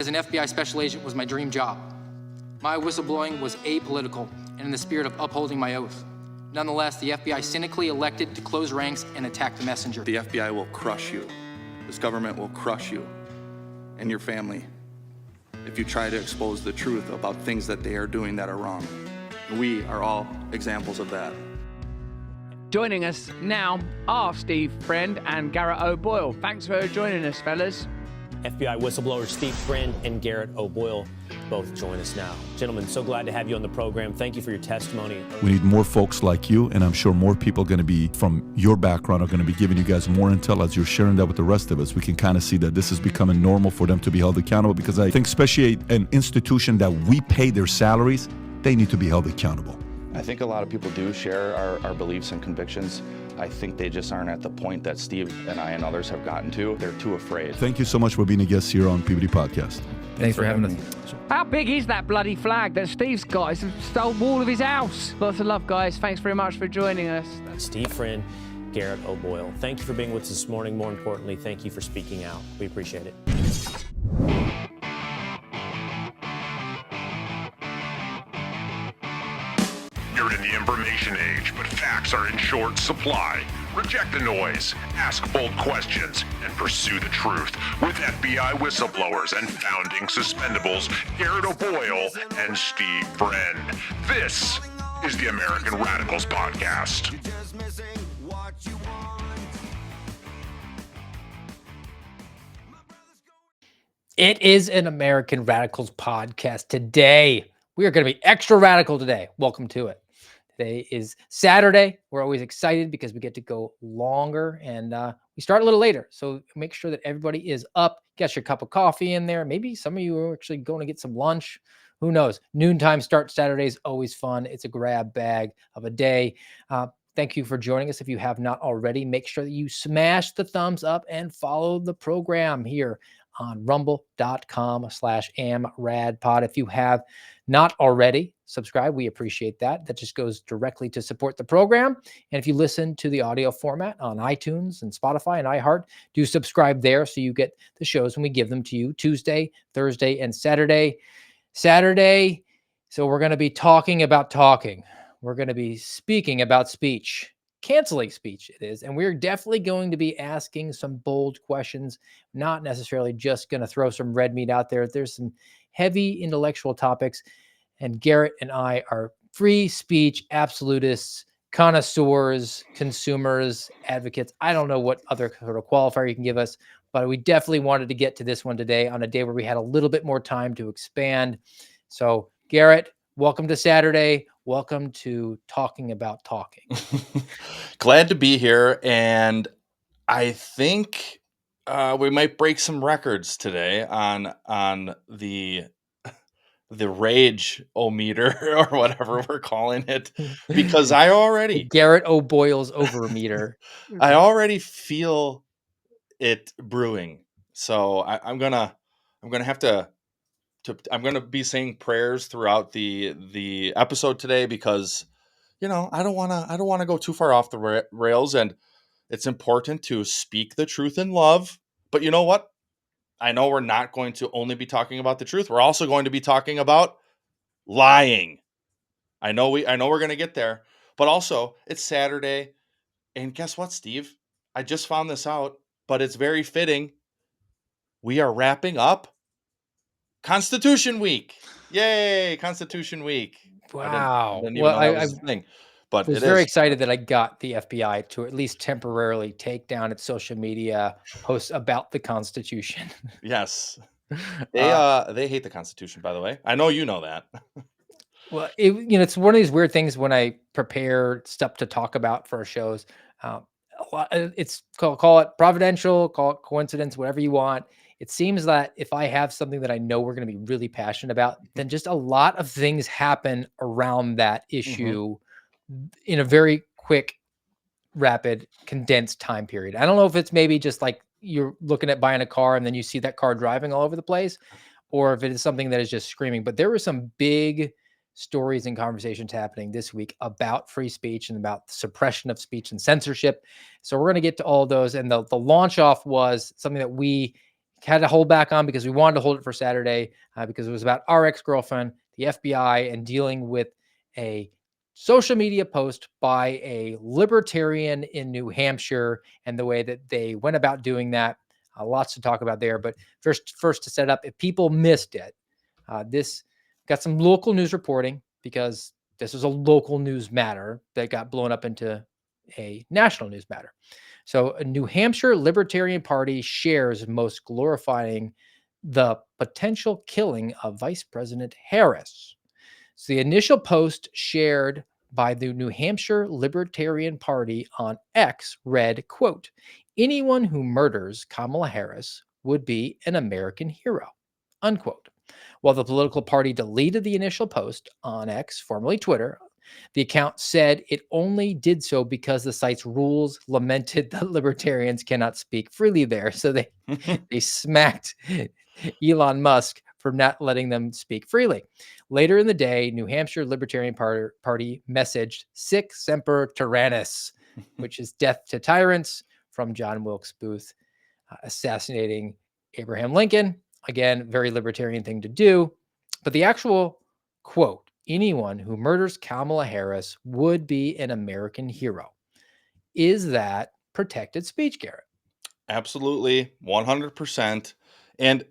As an FBI special agent was my dream job. My whistleblowing was apolitical and in the spirit of upholding my oath. Nonetheless, the FBI cynically elected to close ranks and attack the messenger. The FBI will crush you. This government will crush you and your family if you try to expose the truth about things that they are doing that are wrong. We are all examples of that. Joining us now are Steve Friend and Garrett O'Boyle. Thanks for joining us, fellas. FBI whistleblowers Steve Friend and Garrett O'Boyle both join us now. Gentlemen, so glad to have you on the program. Thank you for your testimony. We need more folks like you, and I'm sure more people are going to be from your background are going to be giving you guys more intel as you're sharing that with the rest of us. We can kind of see that this is becoming normal for them to be held accountable, because I think especially an institution that we pay their salaries, they need to be held accountable. I think a lot of people do share our beliefs and convictions. I think they just aren't at the point that Steve and I and others have gotten to. They're too afraid. Thank you so much for being a guest here on PBD Podcast. Thanks for having us. How big is that bloody flag that Steve's got? It's the whole wall of his house. Lots of love, guys. Thanks very much for joining us. Steve Friend, Garrett O'Boyle. Thank you for being with us this morning. More importantly, thank you for speaking out. We appreciate it. You're in the information age, but facts are in short supply. Reject the noise, ask bold questions, and pursue the truth with FBI whistleblowers and founding suspendables Garrett O'Boyle and Steve Friend. This is the American Radicals Podcast. It is an American Radicals Podcast. Today, we are going to be extra radical today. Welcome to it. Today is Saturday. We're always excited because we get to go longer, and we start a little later. So make sure that everybody is up. Get your cup of coffee in there. Maybe some of you are actually going to get some lunch. Who knows? Noontime start Saturday is always fun. It's a grab bag of a day. Thank you for joining us. If you have not already, make sure that you smash the thumbs up and follow the program here on rumble.com/amradpod. If you have not already subscribed, we appreciate that. That just goes directly to support the program. And if you listen to the audio format on iTunes and Spotify and iHeart, do subscribe there so you get the shows when we give them to you Tuesday, Thursday, and Saturday. So we're going to be talking about talking. We're going to be speaking about speech. Canceling speech it is. And we're definitely going to be asking some bold questions, not necessarily just going to throw some red meat out there. There's some heavy intellectual topics, and Garrett and I are free speech absolutists, connoisseurs, consumers, advocates. I don't know what other sort of qualifier you can give us, but we definitely wanted to get to this one today on a day where we had a little bit more time to expand. So Garrett, welcome to Saturday. Welcome to Talking About Talking. Glad to be here, and I think we might break some records today on the rage-o-meter or whatever we're calling it, because I already Garrett O'Boyle's overmeter. I already feel it brewing. So I'm gonna have to I'm going to be saying prayers throughout the episode today, because I don't want to go too far off the rails, and it's important to speak the truth in love. But you know what? I know we're not going to only be talking about the truth. We're also going to be talking about lying. I know we're going to get there, but also it's Saturday, and guess what, Steve? I just found this out, but it's very fitting. We are wrapping up Constitution Week. Yay, Constitution Week. Wow. I didn't even know that was a thing. But I was very excited that I got the FBI to at least temporarily take down its social media posts about the Constitution. Yes. They hate the Constitution, by the way. I know you know that. Well, it's one of these weird things when I prepare stuff to talk about for our shows. It's call it providential, call it coincidence, whatever you want. It seems that if I have something that I know we're going to be really passionate about, then just a lot of things happen around that issue in a very quick, rapid, condensed time period. I don't know if it's maybe just like you're looking at buying a car and then you see that car driving all over the place, or if it is something that is just screaming. But there were some big stories and conversations happening this week about free speech and about the suppression of speech and censorship. So we're going to get to all those. And the launch off was something that we had to hold back on because we wanted to hold it for Saturday because it was about our ex-girlfriend, the FBI, and dealing with a social media post by a libertarian in New Hampshire and the way that they went about doing that. Lots to talk about there. But first to set up, if people missed it, this got some local news reporting because this was a local news matter that got blown up into a national news matter. So, a New Hampshire Libertarian Party shares most glorifying the potential killing of Vice President Harris. So, the initial post shared by the New Hampshire Libertarian Party on X read, quote, "Anyone who murders Kamala Harris would be an American hero," unquote. While the political party deleted the initial post on X, formerly Twitter, the account said it only did so because the site's rules lamented that libertarians cannot speak freely there. So they smacked Elon Musk for not letting them speak freely. Later in the day, New Hampshire Libertarian Party messaged "Sic Semper Tyrannis," which is death to tyrants, from John Wilkes Booth assassinating Abraham Lincoln. Again, very libertarian thing to do. But the actual quote, "Anyone who murders Kamala Harris would be an American hero," is that protected speech, Garrett? Absolutely, 100%. And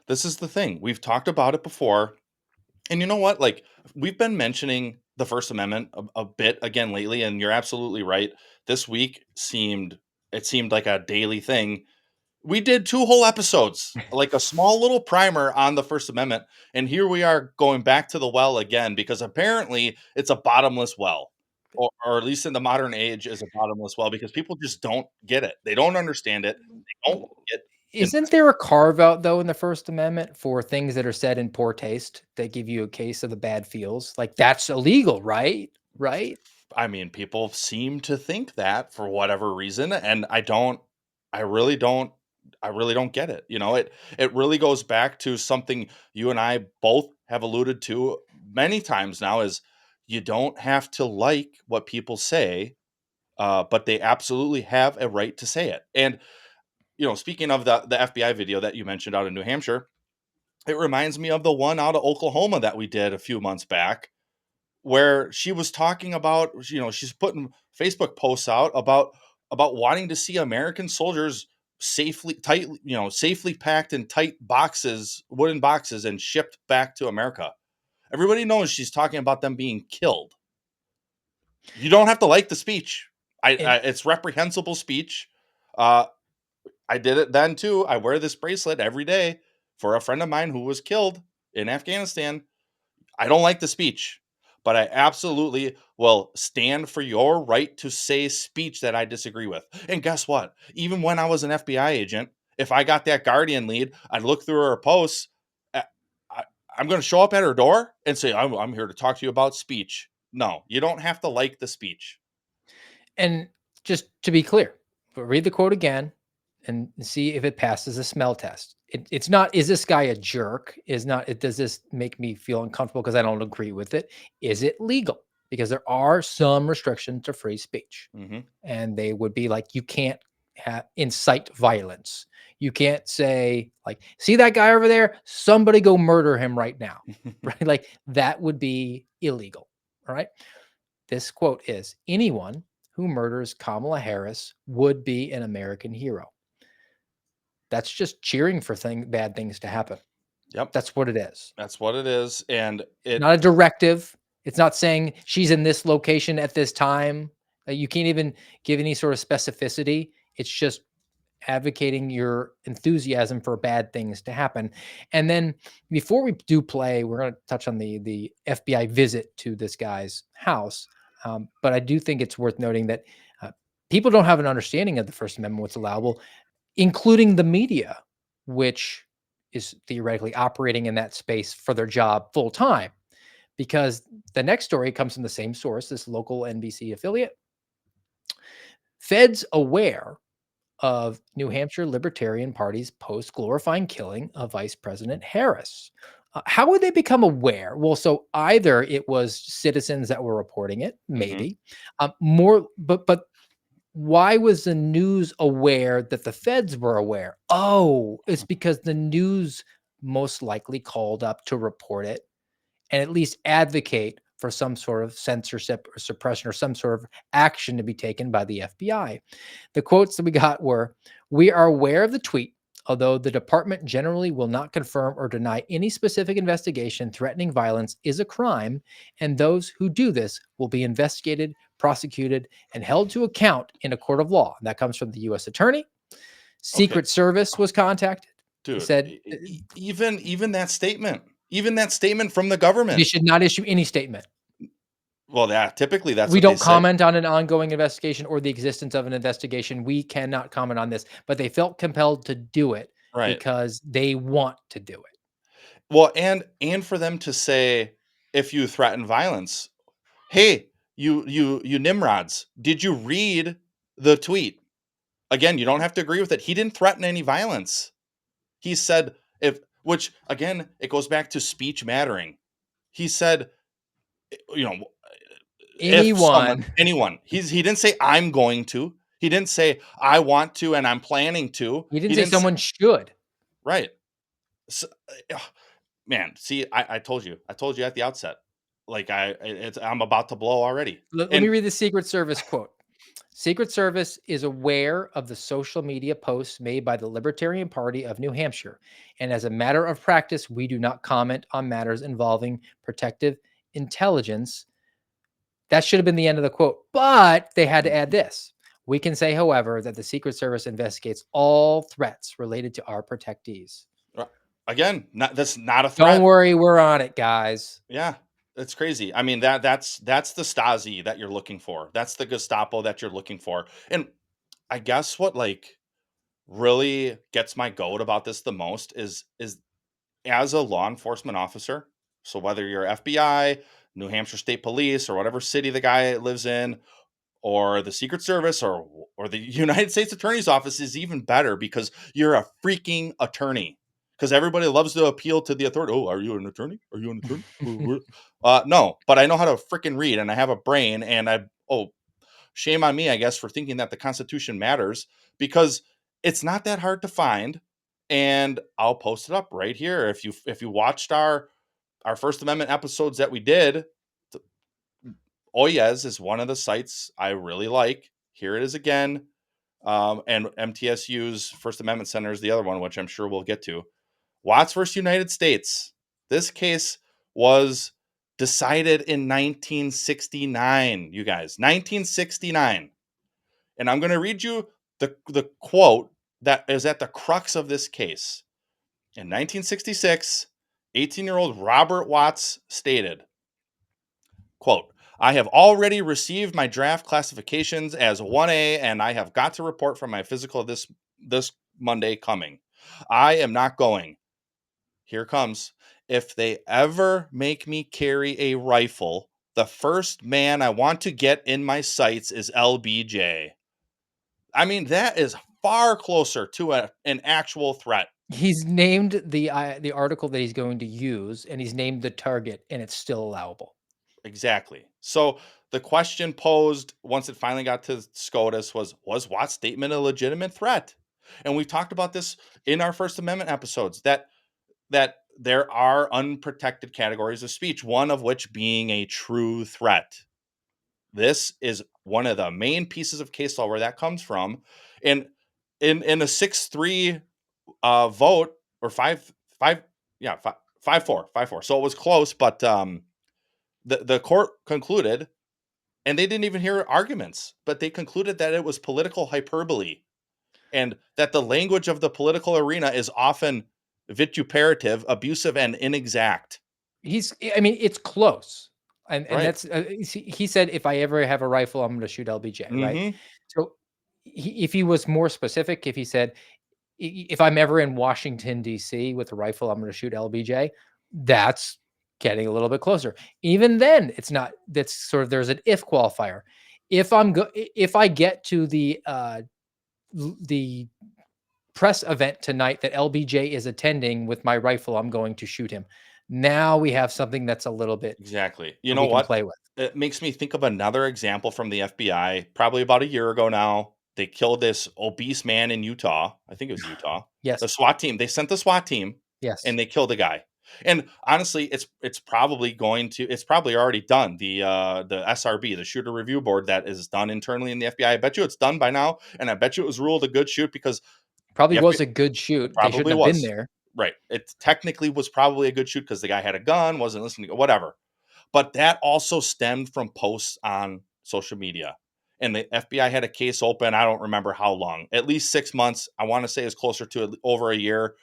this is the thing. We've talked about it before. And you know what? Like, we've been mentioning the First Amendment a bit again lately, and you're absolutely right. This week seemed like a daily thing. We did 2 whole episodes, like a small little primer on the First Amendment, and here we are going back to the well again because apparently it's a bottomless well, or at least in the modern age is a bottomless well because people just don't get it. They don't understand it. They don't get it. Isn't there a carve out though in the First Amendment for things that are said in poor taste that give you a case of the bad feels? Like that's illegal, right? Right? I mean, people seem to think that for whatever reason, and I really don't get it. You know, it really goes back to something you and I both have alluded to many times now is you don't have to like what people say, but they absolutely have a right to say it. And you know, speaking of the FBI video that you mentioned out in New Hampshire, it reminds me of the one out of Oklahoma that we did a few months back where she was talking about, you know, she's putting Facebook posts out about wanting to see American soldiers safely packed in tight boxes, wooden boxes, and shipped back to America. Everybody knows she's talking about them being killed. You don't have to like the speech. It's reprehensible speech. I did it then too. I wear this bracelet every day for a friend of mine who was killed in Afghanistan. I don't like the speech, but I absolutely will stand for your right to say speech that I disagree with. And guess what? Even when I was an FBI agent, if I got that Guardian lead, I'd look through her posts. I'm going to show up at her door and say, I'm here to talk to you about speech. No, you don't have to like the speech. And just to be clear, but read the quote again and see if it passes the smell test. It's not, is this guy a jerk? Does this make me feel uncomfortable because I don't agree with it? Is it legal? Because there are some restrictions to free speech. Mm-hmm. And they would be like, you can't incite violence. You can't say like, see that guy over there? Somebody go murder him right now. Right? Like that would be illegal. All right. This quote is, "Anyone who murders Kamala Harris would be an American hero." That's just cheering for bad things to happen. Yep. That's what it is. That's what it is. And Not a directive. It's not saying she's in this location at this time. You can't even give any sort of specificity. It's just advocating your enthusiasm for bad things to happen. And then before we do play, we're going to touch on the FBI visit to this guy's house. But I do think it's worth noting that people don't have an understanding of the First Amendment, what's allowable, including the media, which is theoretically operating in that space for their job full time. Because the next story comes from the same source, this local NBC affiliate. Feds aware of New Hampshire Libertarian Party's post glorifying killing of Vice President Harris. How would they become aware? Well, so either it was citizens that were reporting it, maybe, but why was the news aware that the feds were aware? Oh, it's because the news most likely called up to report it and at least advocate for some sort of censorship or suppression or some sort of action to be taken by the FBI. The quotes that we got were, "We are aware of the tweet, although the department generally will not confirm or deny any specific investigation threatening violence is a crime, and those who do this will be investigated, prosecuted, and held to account in a court of law." And that comes from the U.S. Attorney. Okay, Secret Service was contacted. dude. Said Even that statement from the they government. should not issue any statement. Well, typically that's We what they don't say. comment on an ongoing investigation or the existence of an investigation. We cannot comment on this, but they felt compelled to do it Right. because they want to do it. Well, and for them to say, if you threaten violence, hey, you Nimrods, did you read the tweet? Again, you don't have to agree with it. He didn't threaten any violence. He said, which again, it goes back to speech mattering. He said, you know, anyone. He didn't say I'm going to. He didn't say I want to and I'm planning to. He didn't say someone should. Right. So, man, see, I told you at the outset, like I'm about to blow already. Let me read the Secret Service quote. Secret Service is aware of the social media posts made by the Libertarian Party of New Hampshire, and as a matter of practice, we do not comment on matters involving protective intelligence. That should have been the end of the quote, but they had to add this. We can say, however, that the Secret Service investigates all threats related to our protectees. Again, that's not a threat. Don't worry, we're on it, guys. Yeah, it's crazy. I mean, that's the Stasi that you're looking for. That's the Gestapo that you're looking for. And I guess what like really gets my goat about this the most is as a law enforcement officer. So whether you're FBI, New Hampshire State Police, or whatever city the guy lives in, or the Secret Service, or the United States Attorney's Office is even better because you're a freaking attorney. Because everybody loves to appeal to the authority. Oh, are you an attorney? Are you an attorney? No, but I know how to freaking read, and I have a brain, and shame on me, I guess, for thinking that the Constitution matters, because it's not that hard to find, and I'll post it up right here. If you watched our First Amendment episodes that we did, Oyez is one of the sites I really like. Here it is again. And MTSU's First Amendment Center is the other one, which I'm sure we'll get to. Watts versus United States. This case was decided in 1969, you guys. 1969. And I'm going to read you the quote that is at the crux of this case. In 1966, 18-year-old Robert Watts stated, quote, "I have already received my draft classifications as 1A, and I have got to report from my physical this Monday coming. I am not going. Here comes. If they ever make me carry a rifle, the first man I want to get in my sights is LBJ." I mean, that is far closer to an actual threat. He's named the article that he's going to use, and he's named the target, and it's still allowable. Exactly. So the question posed once it finally got to SCOTUS was Watt's statement a legitimate threat? And we've talked about this in our First Amendment episodes, that there are unprotected categories of speech, one of which being a true threat. This is one of the main pieces of case law where that comes from. And in a 6-3 vote, or 5-4. So it was close, but the court concluded, and they didn't even hear arguments, but they concluded that it was political hyperbole, and that the language of the political arena is often vituperative, abusive, and inexact. I mean, it's close. And Right. that's, he said, if I ever have a rifle, I'm going to shoot LBJ, right? Mhm. So if he was more specific, if he said, if I'm ever in Washington, D.C. with a rifle, I'm going to shoot LBJ, that's getting a little bit closer. Even then, it's not, that's sort of, there's an if qualifier. If I get to the press event tonight that LBJ is attending with my rifle, I'm going to shoot him. Now we have something that's a little bit Exactly. You that know we can what? play with. It makes me think of another example from the FBI, probably about a year ago now. They killed this obese man in Utah. I think it was Utah. Yes. The SWAT team. They sent the SWAT team Yes. and they killed a guy. And honestly, it's probably already done. The SRB, the shooter review board that is done internally in the FBI. I bet you it's done by now, and I bet you it was ruled a good shoot because Probably the was FBI a good shoot. They probably shouldn't have been was. there. Right. It technically was probably a good shoot because the guy had a gun, wasn't listening, whatever. But that also stemmed from posts on social media. And the FBI had a case open. I don't remember how long, at least 6 months. I want to say it's closer to over a year.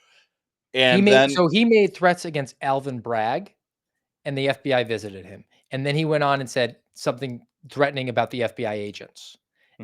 And He made threats against Alvin Bragg, and the FBI visited him. And then he went on and said something threatening about the FBI agents.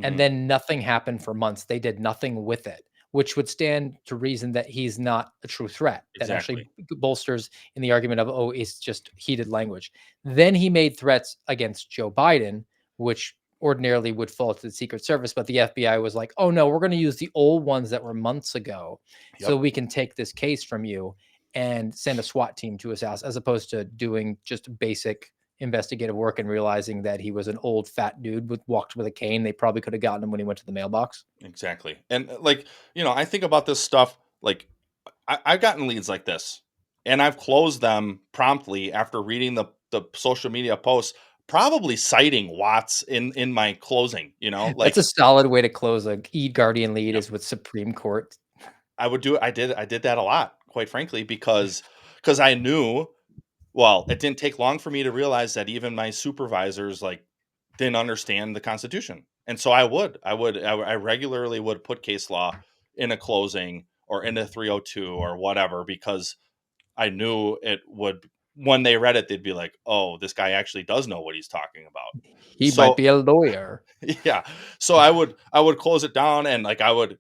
And then nothing happened for months. They did nothing with it, which would stand to reason that he's not a true threat. That actually bolsters in the argument of, oh, it's just heated language. Then he made threats against Joe Biden, which ordinarily would fall to the Secret Service. But the FBI was like, oh, no, we're going to use the old ones that were months ago so we can take this case from you and send a SWAT team to his house, as opposed to doing just basic investigative work and realizing that he was an old fat dude walked with a cane. They probably could have gotten him when he went to the mailbox. Exactly. And like, I think about this stuff, like I've gotten leads like this and I've closed them promptly after reading the social media posts, probably citing Watts in my closing, like that's a solid way to close a Guardian lead is with Supreme Court. I would do it. I did that a lot, quite frankly, because I knew, well, it didn't take long for me to realize that even my supervisors didn't understand the Constitution. And so I regularly would put case law in a closing or in a 302 or whatever, because I knew it would, when they read it, they'd be like, oh, this guy actually does know what he's talking about. He might be a lawyer. Yeah. So I would close it down and I would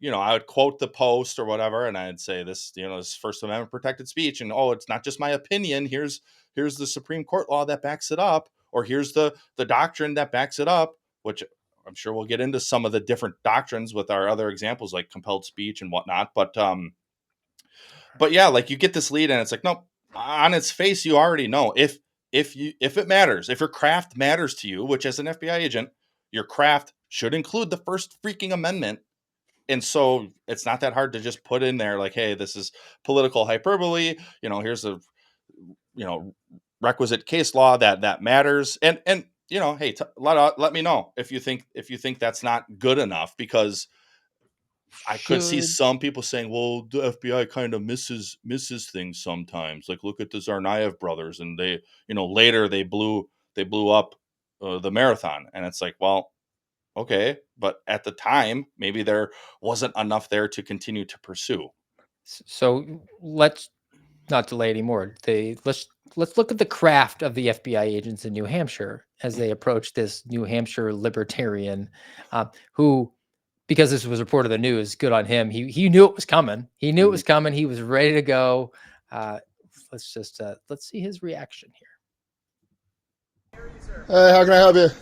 quote the post or whatever. And I'd say this, this First Amendment protected speech. And, oh, it's not just my opinion. Here's the Supreme Court law that backs it up. Or here's the doctrine that backs it up, which I'm sure we'll get into some of the different doctrines with our other examples like compelled speech and whatnot. But yeah, you get this lead and it's like, nope, on its face, you already know if it matters, if your craft matters to you, which as an FBI agent, your craft should include the First freaking Amendment. And so it's not that hard to just put in there hey, this is political hyperbole. Here's a, requisite case law that matters. And hey, let me know if you think that's not good enough, because I could see some people saying, well, the FBI kind of misses things sometimes. Look at the Tsarnaev brothers, and they, later they blew up the marathon. And it's like, well, okay, but at the time, maybe there wasn't enough there to continue to pursue. So let's not delay anymore. Let's look at the craft of the FBI agents in New Hampshire as they approach this New Hampshire libertarian, who, because this was reported in the news, good on him. He knew it was coming. He knew it was coming. He was ready to go. Let's see his reaction here. Hey, how can I help you? Hey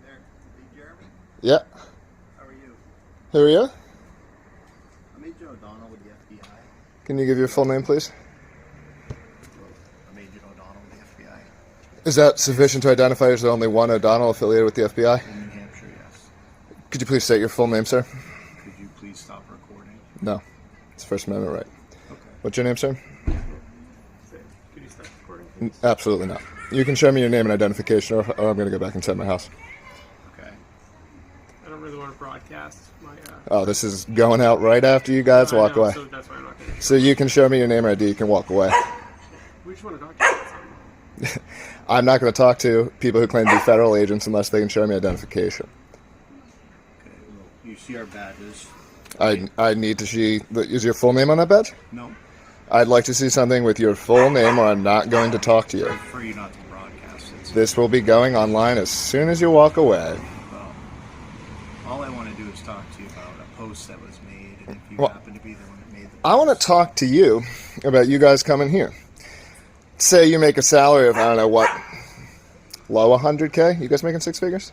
there, hey Jeremy. Yeah. How are you? Who are you? I'm Agent O'Donnell with the FBI. Can you give your full name, please? I'm Agent O'Donnell with the FBI. Is that sufficient to identify as the only one O'Donnell affiliated with the FBI? In New Hampshire, yes. Could you please state your full name, sir? Could you please stop recording? No. It's First Amendment right. Okay. What's your name, sir? Could you stop recording, please? Absolutely not. You can show me your name and identification, or I'm going to go back inside my house. Okay. I don't really want to broadcast my... Oh, this is going out right after you guys walk away. So that's why I'm not going to... So you can show me your name and ID, you can walk away. We just want to talk about something. I'm not going to talk to people who claim to be federal agents unless they can show me identification. Okay, well, you see our badges. I need to see... Is your full name on that badge? No. I'd like to see something with your full name, or I'm not going to talk to you. I prefer you not to broadcast it. This will be going online as soon as you walk away. Well, all I want to do is talk to you about a post that was made, and if you Well, happen to be the one that made the post. I want to talk to you about you guys coming here. Say you make a salary of, I don't know what, low 100K? You guys making six figures?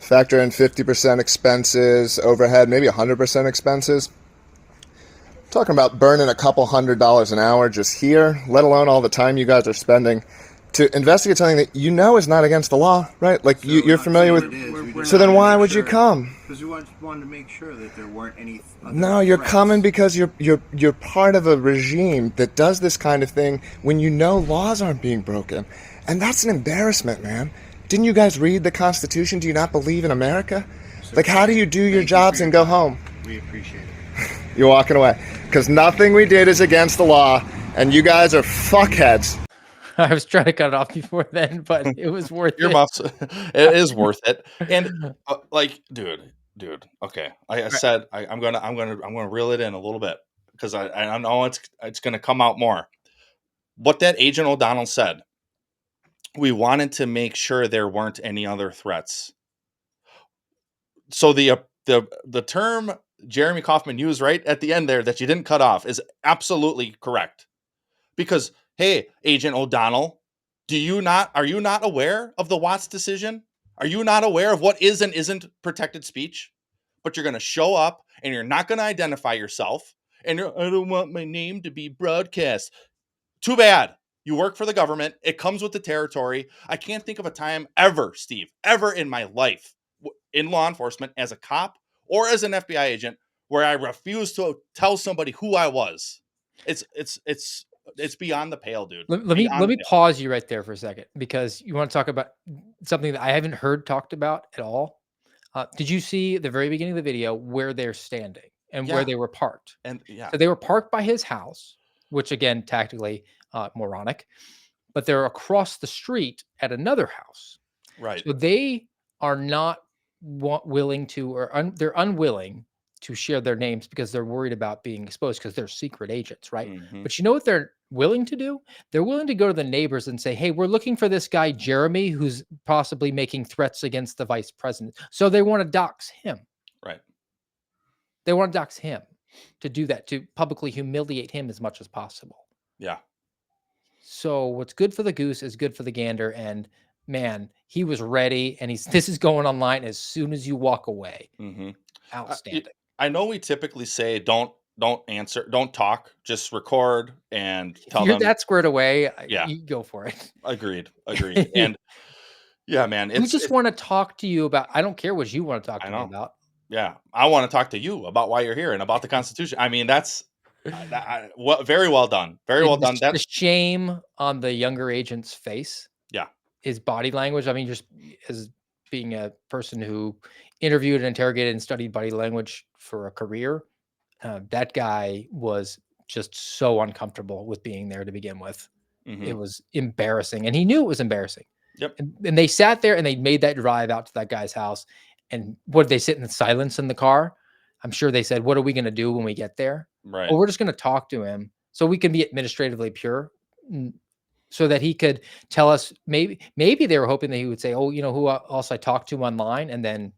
factor in 50% expenses, overhead, maybe 100% expenses. Talking about burning a couple $100 an hour just here, let alone all the time you guys are spending to investigate something that you know is not against the law, right? Like you're familiar with. So then why would you come? Because we wanted to make sure that there weren't any. No, you're coming because you're part of a regime that does this kind of thing when you know laws aren't being broken, and that's an embarrassment, man. Didn't you guys read the Constitution? Do you not believe in America? Like, how do you do your jobs and go home? We appreciate it. You're walking away because nothing we did is against the law, and you guys are fuckheads. I was trying to cut it off before then, but it was worth Your it. muffs, it is worth it. And like, dude. Okay, I said I'm gonna reel it in a little bit because I know it's gonna come out more. What that Agent O'Donnell said, we wanted to make sure there weren't any other threats. So the term Jeremy Kauffman used right at the end there that you didn't cut off is absolutely correct. Because, hey, Agent O'Donnell, are you not aware of the Watts decision? Are you not aware of what is and isn't protected speech? But you're going to show up and you're not going to identify yourself. And I don't want my name to be broadcast. Too bad. You work for the government. It comes with the territory. I can't think of a time ever, Steve, ever in my life in law enforcement as a cop or as an FBI agent where I refused to tell somebody who I was. It's beyond the pale, dude. Let me pause you right there for a second because you want to talk about something that I haven't heard talked about at all. Did you see the very beginning of the video where they're standing and where they were parked? And yeah, So they were parked by his house, which again, tactically moronic, but they're across the street at another house. right. So they are not willing to, or they're unwilling to share their names because they're worried about being exposed because they're secret agents, right? Mhm. But you know what they're willing to do? They're willing to go to the neighbors and say, hey, we're looking for this guy, Jeremy, who's possibly making threats against the vice president. So they want to dox him. Right. They want to dox him to do that, to publicly humiliate him as much as possible. Yeah. So what's good for the goose is good for the gander. And man, he was ready. And this is going online as soon as you walk away. Mm-hmm. Outstanding. I know we typically say don't answer, don't talk, just record and tell If you're them that squared away, Yeah. you go for it. Agreed. And yeah, man, We just want to talk to you about, I don't care what you want to talk to me about. Yeah, I want to talk to you about why you're here and about the Constitution. I mean, that's very well done. Very well done. The shame on the younger agent's face. Yeah. His body language. I mean, just as being a person who interviewed and interrogated and studied body language for a career, that guy was just so uncomfortable with being there to begin with. Mhm. It was embarrassing, and he knew it was embarrassing. Yep. And they sat there and they made that drive out to that guy's house. And what did they sit in silence in the car? I'm sure they said, what are we going to do when we get there? Right. Well, we're just going to talk to him so we can be administratively pure, so that he could tell us. Maybe they were hoping that he would say, oh, you know, who else I talked to online, and then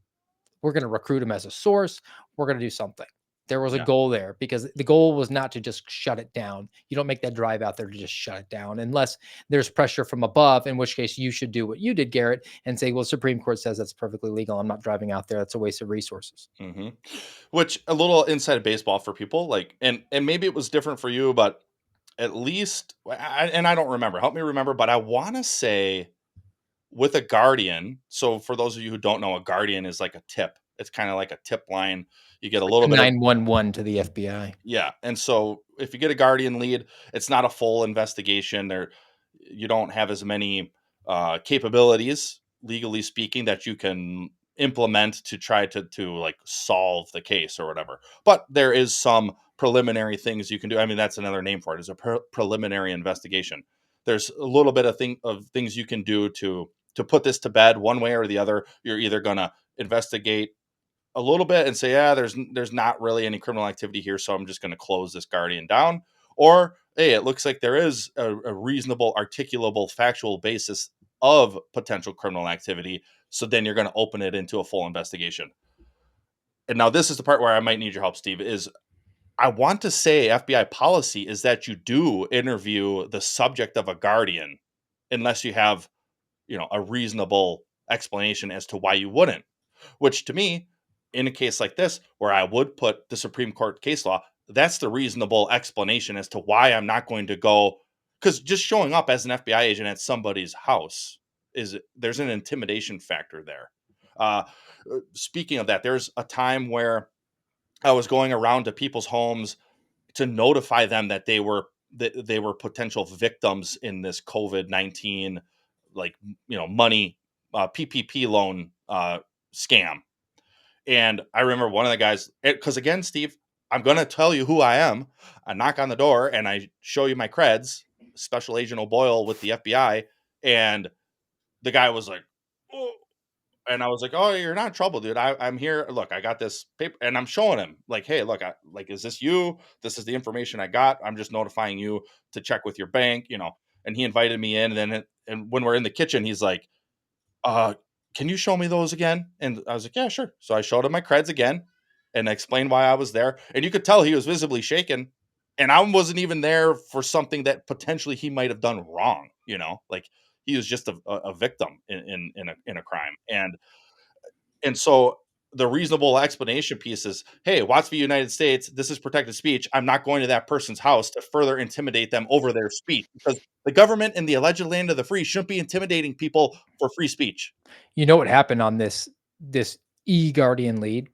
we're going to recruit him as a source. We're going to do something. There was a goal there because the goal was not to just shut it down. You don't make that drive out there to just shut it down unless there's pressure from above, in which case you should do what you did, Garrett, and say, well, Supreme Court says that's perfectly legal. I'm not driving out there. That's a waste of resources. Mm-hmm. Which a little inside baseball for people like, and maybe it was different for you, but at least, and I don't remember, help me remember, but I want to say with a Guardian. So for those of you who don't know, a Guardian is like a tip. It's kind of like a tip line. You get a little bit 911 to the FBI. Yeah. And so if you get a Guardian lead, it's not a full investigation. You don't have as many capabilities, legally speaking, that you can implement to try to like solve the case or whatever. But there is some preliminary things you can do. I mean, that's another name for it, is a preliminary investigation. There's a little bit of things you can do to put this to bed one way or the other. You're either going to investigate a little bit and say, yeah, there's not really any criminal activity here, so I'm just going to close this Guardian down. Or, hey, it looks like there is a reasonable, articulable, factual basis of potential criminal activity. So then you're going to open it into a full investigation. And now this is the part where I might need your help, Steve, is I want to say FBI policy is that you do interview the subject of a Guardian unless you have, a reasonable explanation as to why you wouldn't. which to me, in a case like this, where I would put the Supreme Court case law, that's the reasonable explanation as to why I'm not going to go. Because just showing up as an FBI agent at somebody's house there's an intimidation factor there. Speaking of that, there's a time where I was going around to people's homes to notify them that they were potential victims in this COVID-19, like, money, PPP loan scam. And I remember one of the guys, because again, Steve, I'm going to tell you who I am. I knock on the door and I show you my creds, Special Agent O'Boyle with the FBI. And the guy was like, oh. And I was like, oh, you're not in trouble, dude. I'm here. Look, I got this paper, and I'm showing him like, hey, look, is this you? This is the information I got. I'm just notifying you to check with your bank, and he invited me in. And when we're in the kitchen, he's like, can you show me those again? And I was like, yeah, sure. So I showed him my creds again and I explained why I was there. And you could tell he was visibly shaken. And I wasn't even there for something that potentially he might have done wrong, like he was just a victim in a crime. And so the reasonable explanation piece is, hey, Watts v. United States, this is protected speech. I'm not going to that person's house to further intimidate them over their speech, because the government in the alleged land of the free shouldn't be intimidating people for free speech. You know what happened on this eGuardian lead?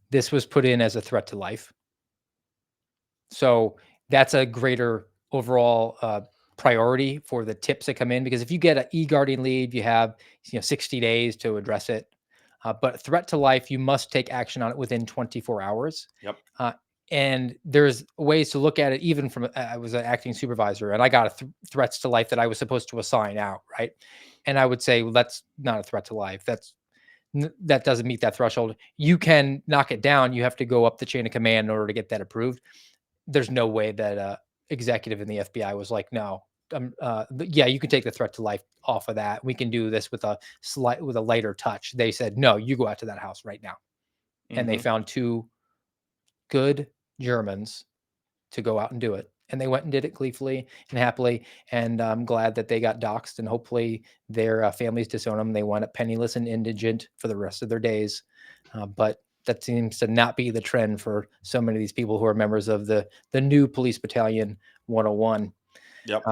This was put in as a threat to life. So that's a greater overall priority for the tips that come in, because if you get an eGuardian lead, you have 60 days to address it. But threat to life, you must take action on it within 24 hours. Yep. And there's ways to look at it, even from, I was an acting supervisor and I got threats to life that I was supposed to assign out. Right. And I would say, well, that's not a threat to life. That doesn't meet that threshold. You can knock it down. You have to go up the chain of command in order to get that approved. There's no way that executive in the FBI was like, no, yeah, you can take the threat to life off of that. We can do this with a lighter touch. They said, no, you go out to that house right now. Mm-hmm. And they found 2 good Germans to go out and do it. And they went and did it gleefully and happily. And I'm glad that they got doxxed, and hopefully their families disown them. They wind up penniless and indigent for the rest of their days. But that seems to not be the trend for so many of these people who are members of the new Police Battalion 101. Yep.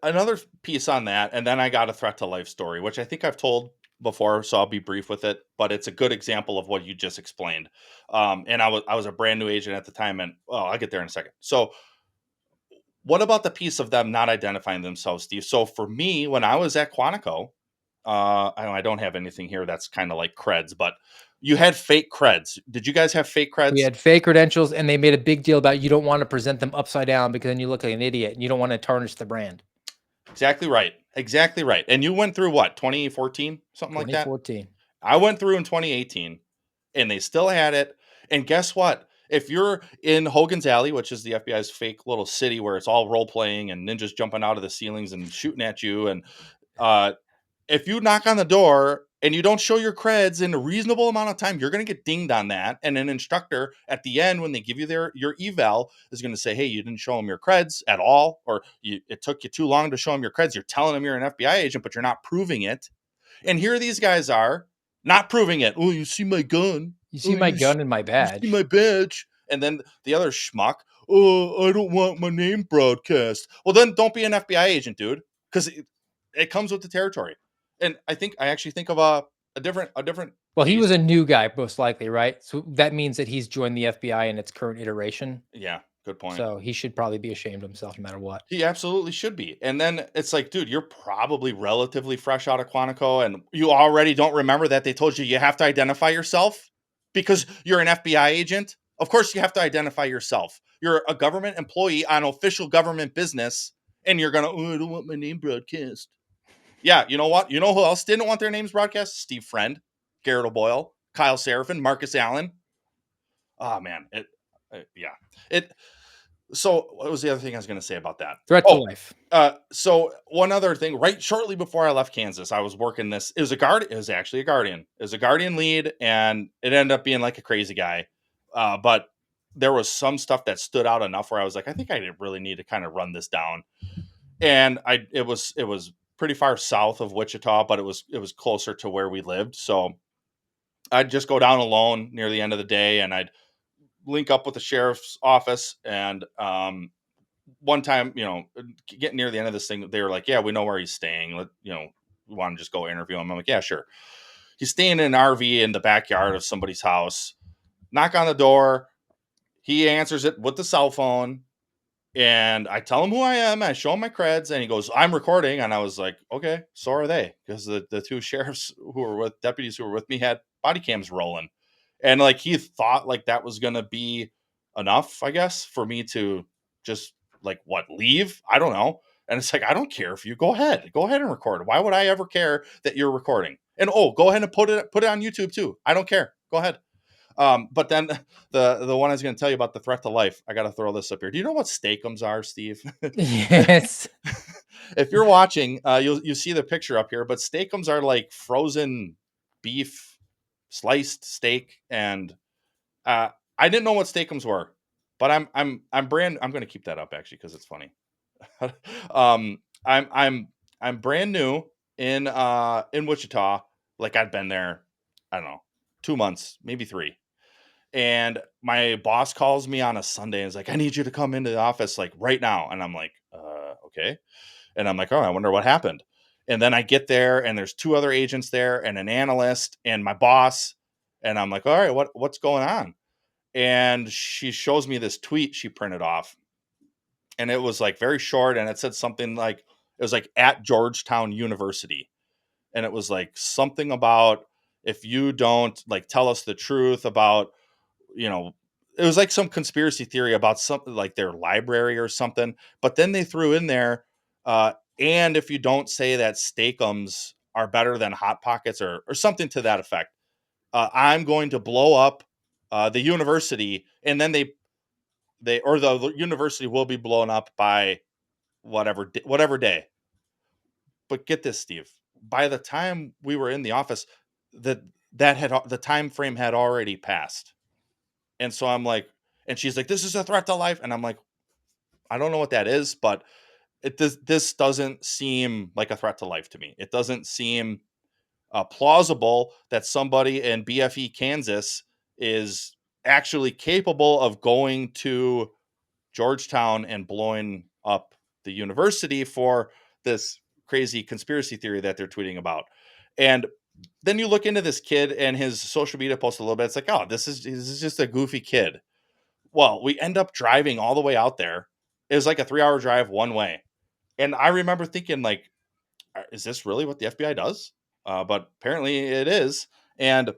Another piece on that, and then I got a threat to life story, which I think I've told before, so I'll be brief with it, but it's a good example of what you just explained. And I was a brand new agent at the time, and I'll get there in a second. So what about the piece of them not identifying themselves, Steve? So for me, when I was at Quantico, I don't have anything here that's kind of like creds, but you had fake creds. Did you guys have fake creds? We had fake credentials, and they made a big deal about you don't want to present them upside down because then you look like an idiot and you don't want to tarnish the brand. Exactly right. Exactly right. And you went through what, 2014, something like that? 2014. I went through in 2018 and they still had it. And guess what? If you're in Hogan's Alley, which is the FBI's fake little city where it's all role playing and ninjas jumping out of the ceilings and shooting at you, and if you knock on the door and you don't show your creds in a reasonable amount of time, you're going to get dinged on that. And an instructor at the end, when they give you your eval, is going to say, hey, you didn't show them your creds at all, or it took you too long to show them your creds. You're telling them you're an FBI agent, but you're not proving it. And here these guys are not proving it. Oh, you see my gun. You see my gun and my badge. You see my badge. And then the other schmuck, oh, I don't want my name broadcast. Well, then don't be an FBI agent, dude, because it comes with the territory. And I actually think of a different. Well, he was a new guy, most likely, right? So that means that he's joined the FBI in its current iteration. Yeah, good point. So he should probably be ashamed of himself no matter what. He absolutely should be. And then it's like, dude, you're probably relatively fresh out of Quantico, and you already don't remember that they told you have to identify yourself because you're an FBI agent. Of course, you have to identify yourself. You're a government employee on official government business, and you're gonna, I don't want my name broadcast. Yeah, you know what? You know who else didn't want their names broadcast? Steve Friend, Garrett O'Boyle, Kyle Seraphin, Marcus Allen. Oh, man. So what was the other thing I was going to say about that? Threat to life. So one other thing, right shortly before I left Kansas, I was working this. It was actually a Guardian. It was a Guardian lead, and it ended up being like a crazy guy. But there was some stuff that stood out enough where I was like, I think I really need to kind of run this down. And it was pretty far south of Wichita, but it was closer to where we lived. So I'd just go down alone near the end of the day, and I'd link up with the sheriff's office. And one time, getting near the end of this thing, they were like, "Yeah, we know where he's staying. We want to just go interview him." I'm like, "Yeah, sure." He's staying in an RV in the backyard of somebody's house. Knock on the door. He answers it with the cell phone. And I tell him who I am. I show him my creds, and he goes, "I'm recording." And I was like, "Okay, so are they?" Because the two sheriffs deputies who were with me had body cams rolling. And like he thought like that was gonna be enough, I guess, for me to just like leave. I don't know. And it's like, I don't care if you go ahead and record. Why would I ever care that you're recording? And go ahead and put it on YouTube too. I don't care. Go ahead. But then the one I was going to tell you about, the threat to life, I got to throw this up here. Do you know what steakums are, Steve? Yes. If you're watching, you see the picture up here, but steakums are like frozen beef, sliced steak. And I didn't know what steakums were, but I'm going to keep that up actually, cause it's funny. I'm brand new in Wichita. Like I'd been there, I don't know, 2 months, maybe 3. And my boss calls me on a Sunday and is like, "I need you to come into the office like right now." And I'm like, okay. And I'm like, "Oh, I wonder what happened." And then I get there and there's 2 other agents there and an analyst and my boss. And I'm like, "All right, what's going on?" And she shows me this tweet she printed off. And it was like very short. And it said something like, it was like at Georgetown University. And it was like something about, if you don't like tell us the truth about, it was like some conspiracy theory about something like their library or something. But then they threw in there, and if you don't say that steakums are better than hot pockets or something to that effect, I'm going to blow up the university. And then the university will be blown up by whatever day. But get this, Steve, by the time we were in the office, the time frame had already passed. And so I'm like, and she's like, "This is a threat to life." And I'm like, I don't know what that is, but this doesn't seem like a threat to life to me. It doesn't seem plausible that somebody in BFE, Kansas is actually capable of going to Georgetown and blowing up the university for this crazy conspiracy theory that they're tweeting about. And then you look into this kid and his social media post a little bit. It's like, oh, this is just a goofy kid. Well, we end up driving all the way out there. It was like a 3-hour drive one way. And I remember thinking, like, is this really what the FBI does? But apparently it is. And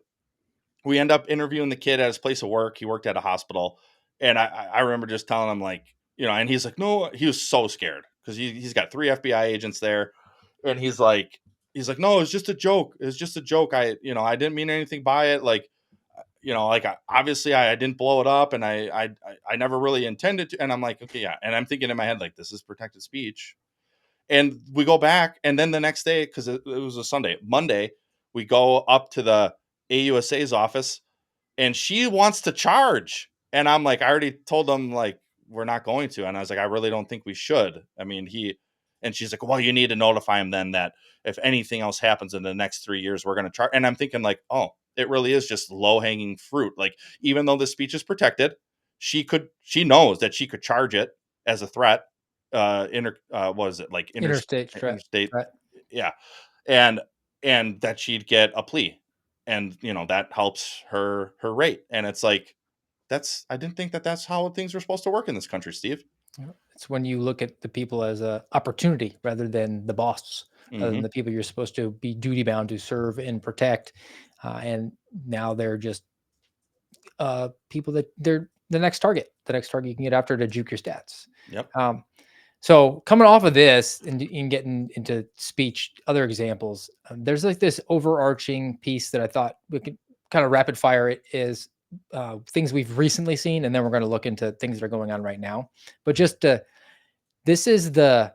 we end up interviewing the kid at his place of work. He worked at a hospital. And I remember just telling him, like, and he's like, no, he was so scared because he's got 3 FBI agents there. And he's like, no, it's just a joke. It's just a joke. I didn't mean anything by it. Like, obviously I didn't blow it up and I never really intended to. And I'm like, okay, yeah. And I'm thinking in my head, like, this is protected speech. And we go back, and then the next day, because it was a Sunday, Monday, we go up to the AUSA's office, and she wants to charge. And I'm like, I already told them, like, we're not going to. And I was like, I really don't think we should. I mean, and she's like, well, you need to notify him then that if anything else happens in the next 3 years, we're going to charge. And I'm thinking, like, oh, it really is just low hanging fruit. Like, even though the speech is protected, she knows that she could charge it as a threat. What is it, like Interstate threat. interstate? Yeah. And that she'd get a plea, and that helps her rate. And it's like, I didn't think that that's how things were supposed to work in this country, Steve. It's when you look at the people as a opportunity rather than the boss, rather than the people you're supposed to be duty bound to serve and protect. And now they're just people that they're the next target you can get after to juke your stats. Yep. So coming off of this and getting into speech, other examples, there's like this overarching piece that I thought we could kind of rapid fire. It is things we've recently seen, and then we're going to look into things that are going on right now. But this is the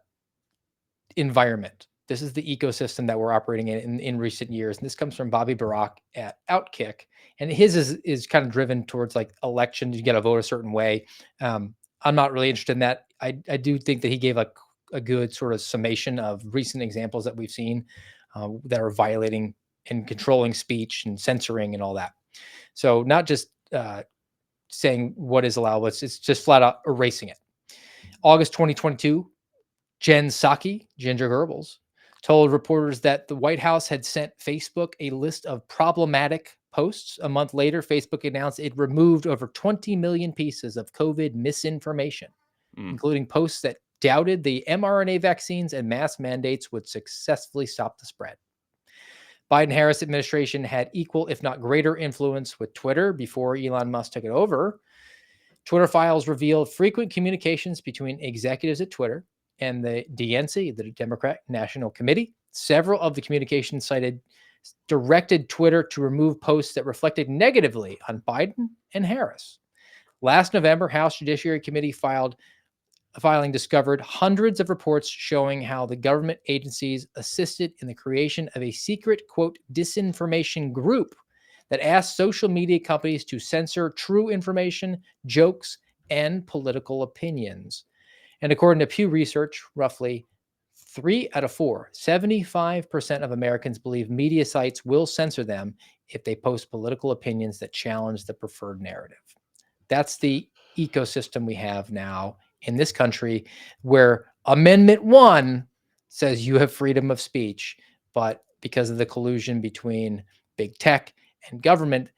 environment. This is the ecosystem that we're operating in recent years. And this comes from Bobby Barak at Outkick. And his is kind of driven towards like elections. You got to vote a certain way. I'm not really interested in that. I do think that he gave a good sort of summation of recent examples that we've seen that are violating and controlling speech and censoring and all that. So not just saying what is allowable, it's just flat out erasing it. August 2022, Jen Psaki, Ginger Goebbels, told reporters that the White House had sent Facebook a list of problematic posts. A month later, Facebook announced it removed over 20 million pieces of COVID misinformation, including posts that doubted the mRNA vaccines and mask mandates would successfully stop the spread. Biden-Harris administration had equal, if not greater, influence with Twitter before Elon Musk took it over. Twitter files revealed frequent communications between executives at Twitter and the DNC, the Democrat National Committee. Several of the communications directed Twitter to remove posts that reflected negatively on Biden and Harris. Last November, House Judiciary Committee filing discovered hundreds of reports showing how the government agencies assisted in the creation of a secret, quote, disinformation group that asked social media companies to censor true information, jokes, and political opinions. And according to Pew Research, roughly 3 out of 4, 75% of Americans believe media sites will censor them if they post political opinions that challenge the preferred narrative. That's the ecosystem we have now in this country, where Amendment 1 says you have freedom of speech, but because of the collusion between big tech and government,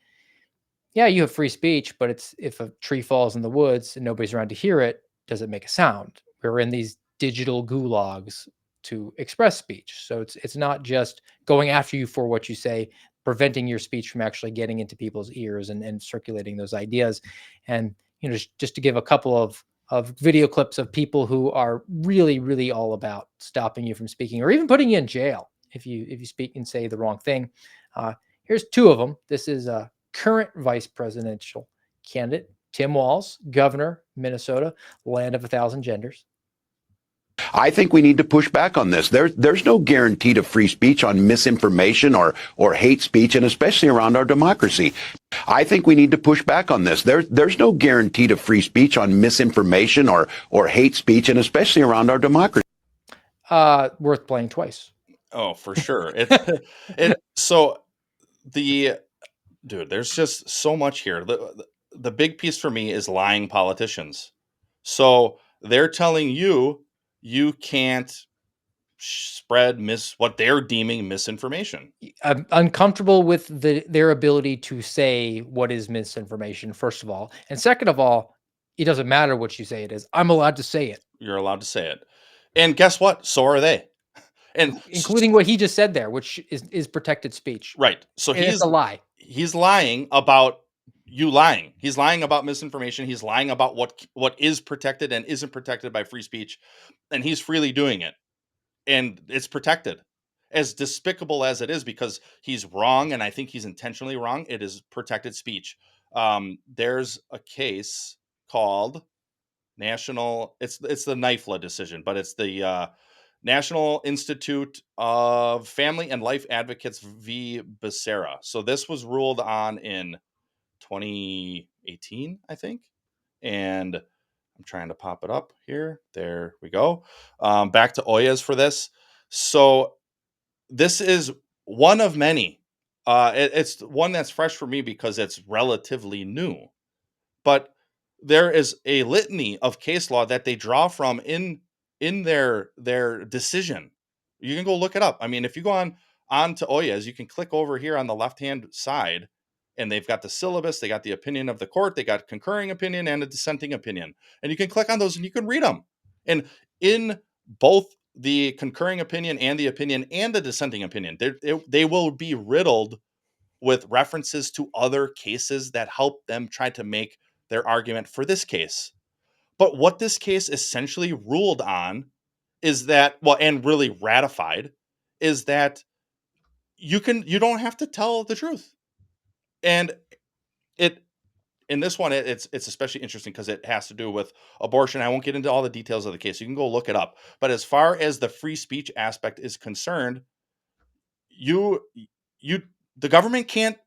yeah, you have free speech, but it's if a tree falls in the woods and nobody's around to hear it, does it make a sound? We're in these digital gulags to express speech. So it's not just going after you for what you say, preventing your speech from actually getting into people's ears and circulating those ideas. And just to give a couple of video clips of people who are really, really all about stopping you from speaking or even putting you in jail if you speak and say the wrong thing. Here's 2 of them. This is a current vice presidential candidate, Tim Walz, governor, Minnesota, land of 1,000 genders. I think we need to push back on this. There's no guarantee to free speech on misinformation or hate speech, and especially around our democracy. I think we need to push back on this. There's no guarantee to free speech on misinformation or hate speech, and especially around our democracy. Worth playing twice. Oh, for sure. There's just so much here. The big piece for me is lying politicians. So they're telling you can't spread what they're deeming misinformation. I'm uncomfortable with their ability to say what is misinformation, first of all. And second of all, it doesn't matter what you say it is. I'm allowed to say it. You're allowed to say it. And guess what? So are they. And including what he just said there, which is protected speech. Right. So it's a lie. He's lying about you lying. He's lying about misinformation. He's lying about what is protected and isn't protected by free speech. And he's freely doing it. And it's protected. As despicable as it is, because he's wrong, and I think he's intentionally wrong, it is protected speech. There's a case called National, it's the NIFLA decision, but it's the National Institute of Family and Life Advocates v. Becerra. So this was ruled on in 2018, I think. And I'm trying to pop it up here. There we go. Back to Oyas for this. So this is one of many. It's one that's fresh for me because it's relatively new. But there is a litany of case law that they draw from in their decision. You can go look it up. I mean, if you go on to Oyas, you can click over here on the left-hand side, and they've got the syllabus, they got the opinion of the court, they got concurring opinion and a dissenting opinion. And you can click on those and you can read them. And in both the concurring opinion and the dissenting opinion, they will be riddled with references to other cases that help them try to make their argument for this case. But what this case essentially ruled on is that, and really ratified, is that you don't have to tell the truth. And in this one, it's especially interesting because it has to do with abortion. I won't get into all the details of the case. You can go look it up. But as far as the free speech aspect is concerned, the government can't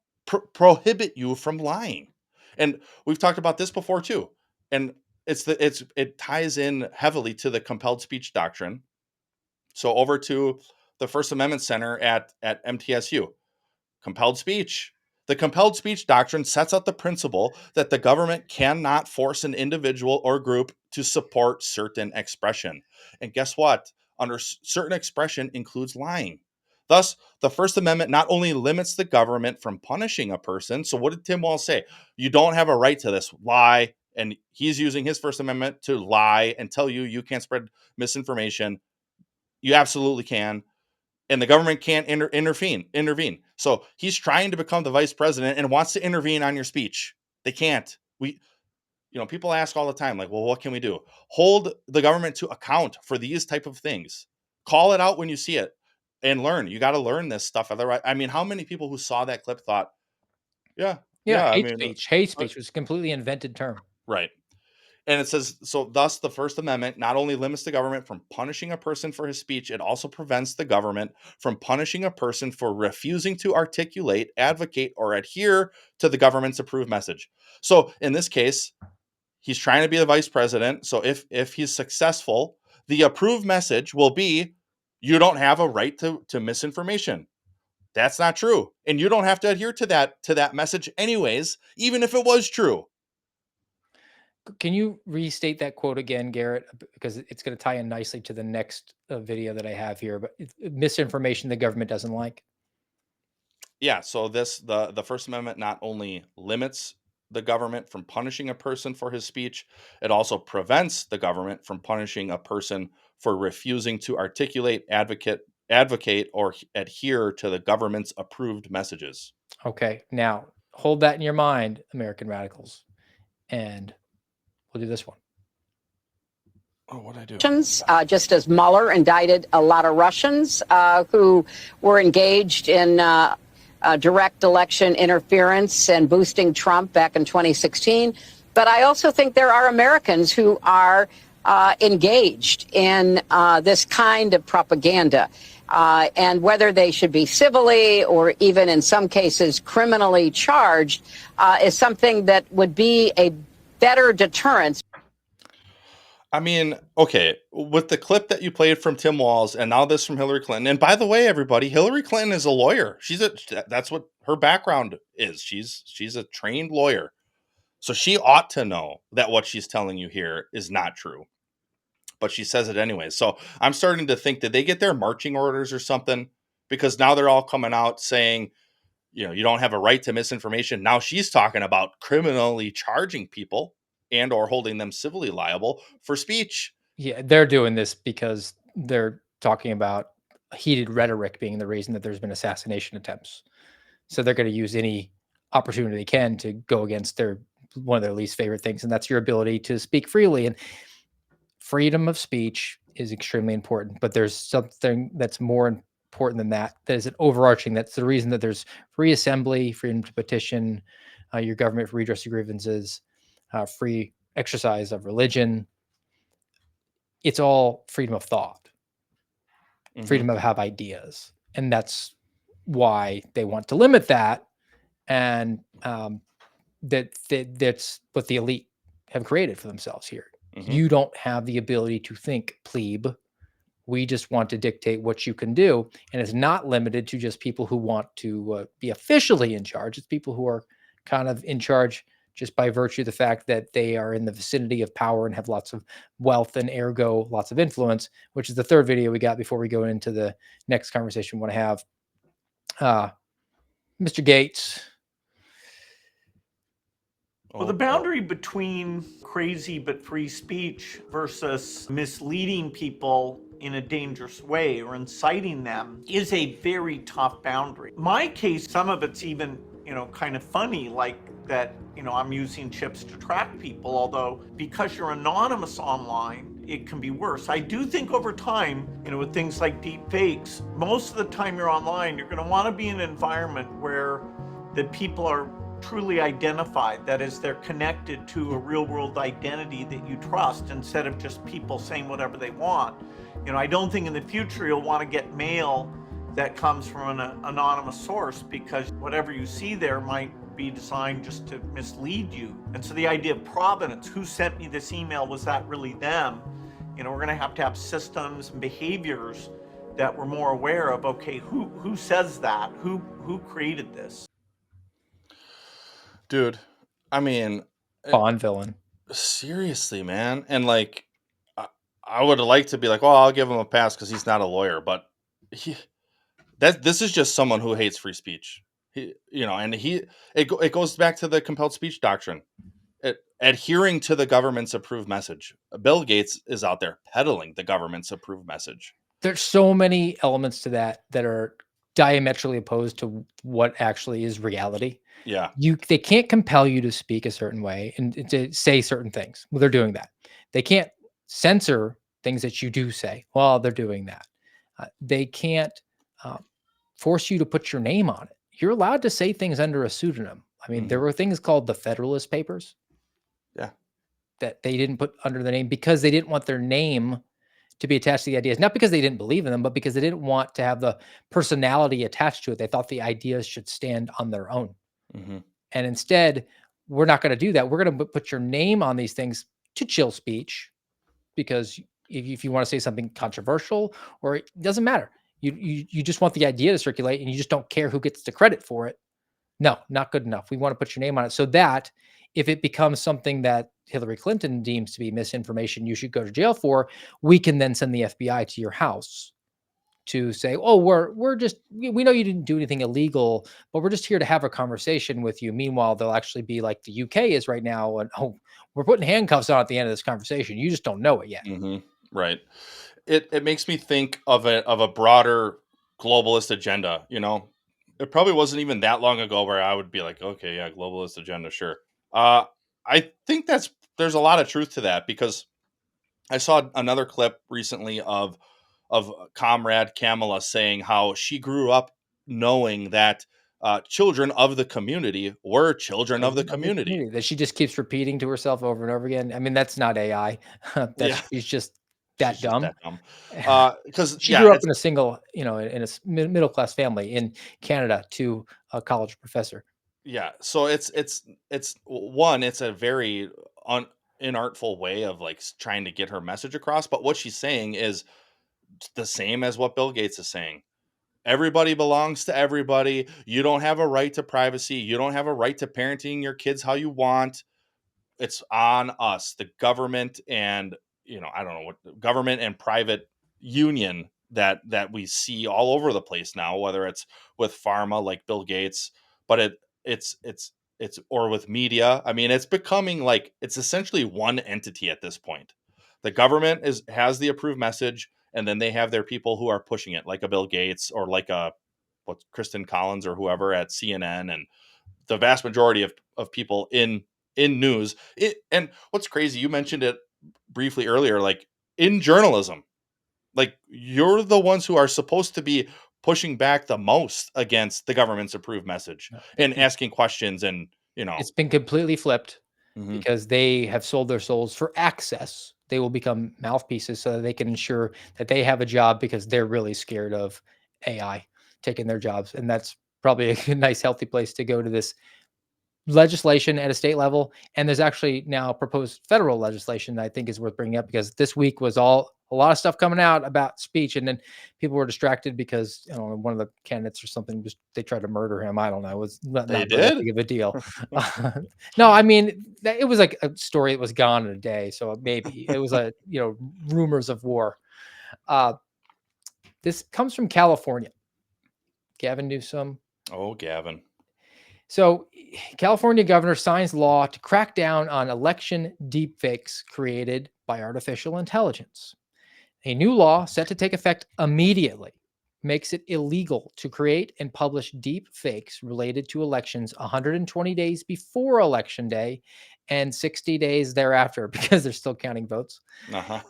prohibit you from lying. And we've talked about this before too. And it ties in heavily to the compelled speech doctrine. So over to the First Amendment Center at MTSU. compelled speech. The compelled speech doctrine sets out the principle that the government cannot force an individual or group to support certain expression. And guess what? Under certain expression includes lying. Thus, the First Amendment not only limits the government from punishing a person. So what did Tim Walz say? You don't have a right to this. Lie. And he's using his First Amendment to lie and tell you can't spread misinformation. You absolutely can. And the government can't intervene. So he's trying to become the vice president and wants to intervene on your speech. They can't. People ask all the time, like, well, what can we do? Hold the government to account for these type of things. Call it out when you see it and learn. You got to learn this stuff. Otherwise, I mean, how many people who saw that clip thought, hate speech was a completely invented term. Right. And it says, so thus the First Amendment not only limits the government from punishing a person for his speech, it also prevents the government from punishing a person for refusing to articulate, advocate, or adhere to the government's approved message. So in this case, he's trying to be the vice president. So if he's successful, the approved message will be, you don't have a right to misinformation. That's not true. And you don't have to adhere to that message anyways, even if it was true. Can you restate that quote again, Garrett? Because it's going to tie in nicely to the next video that I have here. But misinformation the government doesn't like. Yeah. So the First Amendment not only limits the government from punishing a person for his speech, it also prevents the government from punishing a person for refusing to articulate, advocate, or adhere to the government's approved messages. Okay. Now hold that in your mind, American radicals, and we'll do this one. Oh, what'd I do? Just as Mueller indicted a lot of Russians who were engaged in direct election interference and boosting Trump back in 2016. But I also think there are Americans who are engaged in this kind of propaganda. And whether they should be civilly or even in some cases criminally charged is something that would be a better deterrence. I mean, okay, with the clip that you played from Tim Walz and now this from Hillary Clinton. And by the way, everybody, Hillary Clinton is a lawyer. That's what her background is. She's a trained lawyer. So she ought to know that what she's telling you here is not true. But she says it anyway. So I'm starting to think, did they get their marching orders or something? Because now they're all coming out saying, you don't have a right to misinformation. Now she's talking about criminally charging people and or holding them civilly liable for speech. Yeah, they're doing this because they're talking about heated rhetoric being the reason that there's been assassination attempts. So they're going to use any opportunity they can to go against one of their least favorite things, and that's your ability to speak freely. And freedom of speech is extremely important, but there's something that's more important than that. That is an overarching. That's the reason that there's free assembly, freedom to petition your government for redress of grievances, free exercise of religion. It's all freedom of thought, freedom to have ideas. And that's why they want to limit that. And that's what the elite have created for themselves here. You don't have the ability to think, plebe. We just want to dictate what you can do. And it's not limited to just people who want to be officially in charge. It's people who are kind of in charge just by virtue of the fact that they are in the vicinity of power and have lots of wealth and ergo lots of influence, which is the third video we got before we go into the next conversation we want to have. Mr. Gates. Well, the boundary between crazy but free speech versus misleading people in a dangerous way or inciting them is a very tough boundary. In my case, some of it's even, kind of funny, like that, I'm using chips to track people, although because you're anonymous online, it can be worse. I do think over time, with things like deep fakes, most of the time you're online, you're going to want to be in an environment where the people are truly identified. That is, they're connected to a real world identity that you trust instead of just people saying whatever they want. I don't think in the future you'll want to get mail that comes from an anonymous source, because whatever you see there might be designed just to mislead you. And so the idea of provenance, who sent me this email, was that really them? We're going to have systems and behaviors that we're more aware of, okay, who says that? Who created this? Dude, I mean, Bond villain. seriously, man. And like, I would like to be like, well, I'll give him a pass because he's not a lawyer, but this is just someone who hates free speech. It goes back to the compelled speech doctrine. Adhering to the government's approved message. Bill Gates is out there peddling the government's approved message. There's so many elements to that are diametrically opposed to what actually is reality. Yeah. They can't compel you to speak a certain way and to say certain things. Well, they're doing that. They can't censor things that you do say. Well, they're doing that. They can't force you to put your name on it. You're allowed to say things under a pseudonym. I mean, there were things called the Federalist Papers. Yeah. That they didn't put under the name because they didn't want their name to be attached to the ideas, not because they didn't believe in them, but because they didn't want to have the personality attached to it. They thought the ideas should stand on their own. Mm-hmm. And instead, we're not going to do that. We're going to put your name on these things to chill speech, because if you want to say something controversial, or it doesn't matter, you just want the idea to circulate and you just don't care who gets the credit for it. No, not good enough. We want to put your name on it so that if it becomes something that Hillary Clinton deems to be misinformation you should go to jail for, we can then send the FBI to your house to say, oh, we know you didn't do anything illegal, but we're just here to have a conversation with you. Meanwhile, they'll actually be like the UK is right now. And we're putting handcuffs on at the end of this conversation. You just don't know it yet. Mm-hmm. Right. It makes me think of a broader globalist agenda. It probably wasn't even that long ago where I would be like, okay, yeah, globalist agenda. Sure. I think there's a lot of truth to that, because I saw another clip recently of Comrade Kamala saying how she grew up knowing that children of the community were children of the community. That she just keeps repeating to herself over and over again. I mean, that's not AI. She's just that dumb. Because she grew up in a single, in a middle class family in Canada to a college professor. Yeah, so it's a very inartful way of like trying to get her message across. But what she's saying is the same as what Bill Gates is saying. Everybody belongs to everybody. You don't have a right to privacy. You don't have a right to parenting your kids how you want. It's on us, the government, and I don't know what government and private union that we see all over the place now, whether it's with pharma like Bill Gates, but it's or with media. I mean, it's becoming like it's essentially one entity at this point. The government has the approved message, and then they have their people who are pushing it, like a Bill Gates or like Kristen Collins or whoever at CNN, and the vast majority of people in news. And what's crazy, you mentioned it briefly earlier, like in journalism, like you're the ones who are supposed to be pushing back the most against the government's approved message and asking questions. And, it's been completely flipped because they have sold their souls for access. They will become mouthpieces so that they can ensure that they have a job, because they're really scared of AI taking their jobs. And that's probably a nice, healthy place to go to this legislation at a state level. And there's actually now proposed federal legislation that I think is worth bringing up, because this week was a lot of stuff coming out about speech, and then people were distracted because one of the candidates or something, they tried to murder him. I don't know. It was not that big of a deal. No, I mean, it was like a story that was gone in a day. So maybe it was rumors of war. This comes from California. Gavin Newsom. Oh, Gavin. So California governor signs law to crack down on election deepfakes created by artificial intelligence. A new law set to take effect immediately makes it illegal to create and publish deep fakes related to elections 120 days before election day and 60 days thereafter, because they're still counting votes.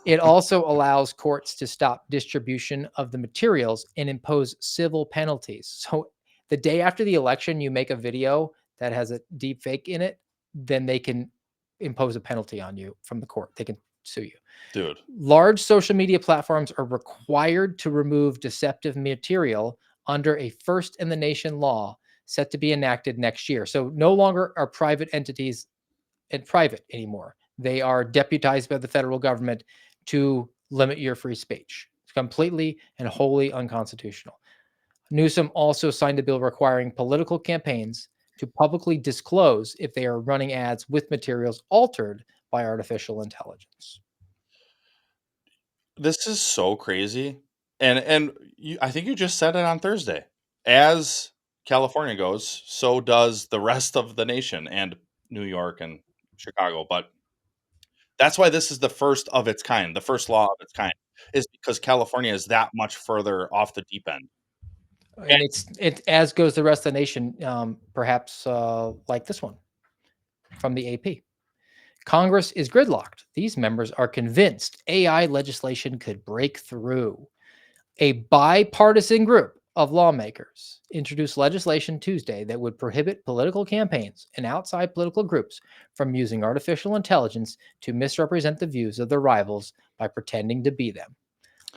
It also allows courts to stop distribution of the materials and impose civil penalties. So the day after the election, you make a video that has a deep fake in it, then they can impose a penalty on you from the court. They can sue you. Dude. Large social media platforms are required to remove deceptive material under a first in the nation law set to be enacted next year. So no longer are private entities private anymore. They are deputized by the federal government to limit your free speech. It's completely and wholly unconstitutional. Newsom also signed a bill requiring political campaigns to publicly disclose if they are running ads with materials altered by artificial intelligence. This is so crazy. And I think you just said it on Thursday. As California goes, so does the rest of the nation and New York and Chicago. But that's why this is the first of its kind. The first law of its kind is because California is that much further off the deep end. And it as goes the rest of the nation, perhaps like this one from the AP. Congress is gridlocked. These members are convinced AI legislation could break through. A bipartisan group of lawmakers introduced legislation Tuesday that would prohibit political campaigns and outside political groups from using artificial intelligence to misrepresent the views of their rivals by pretending to be them.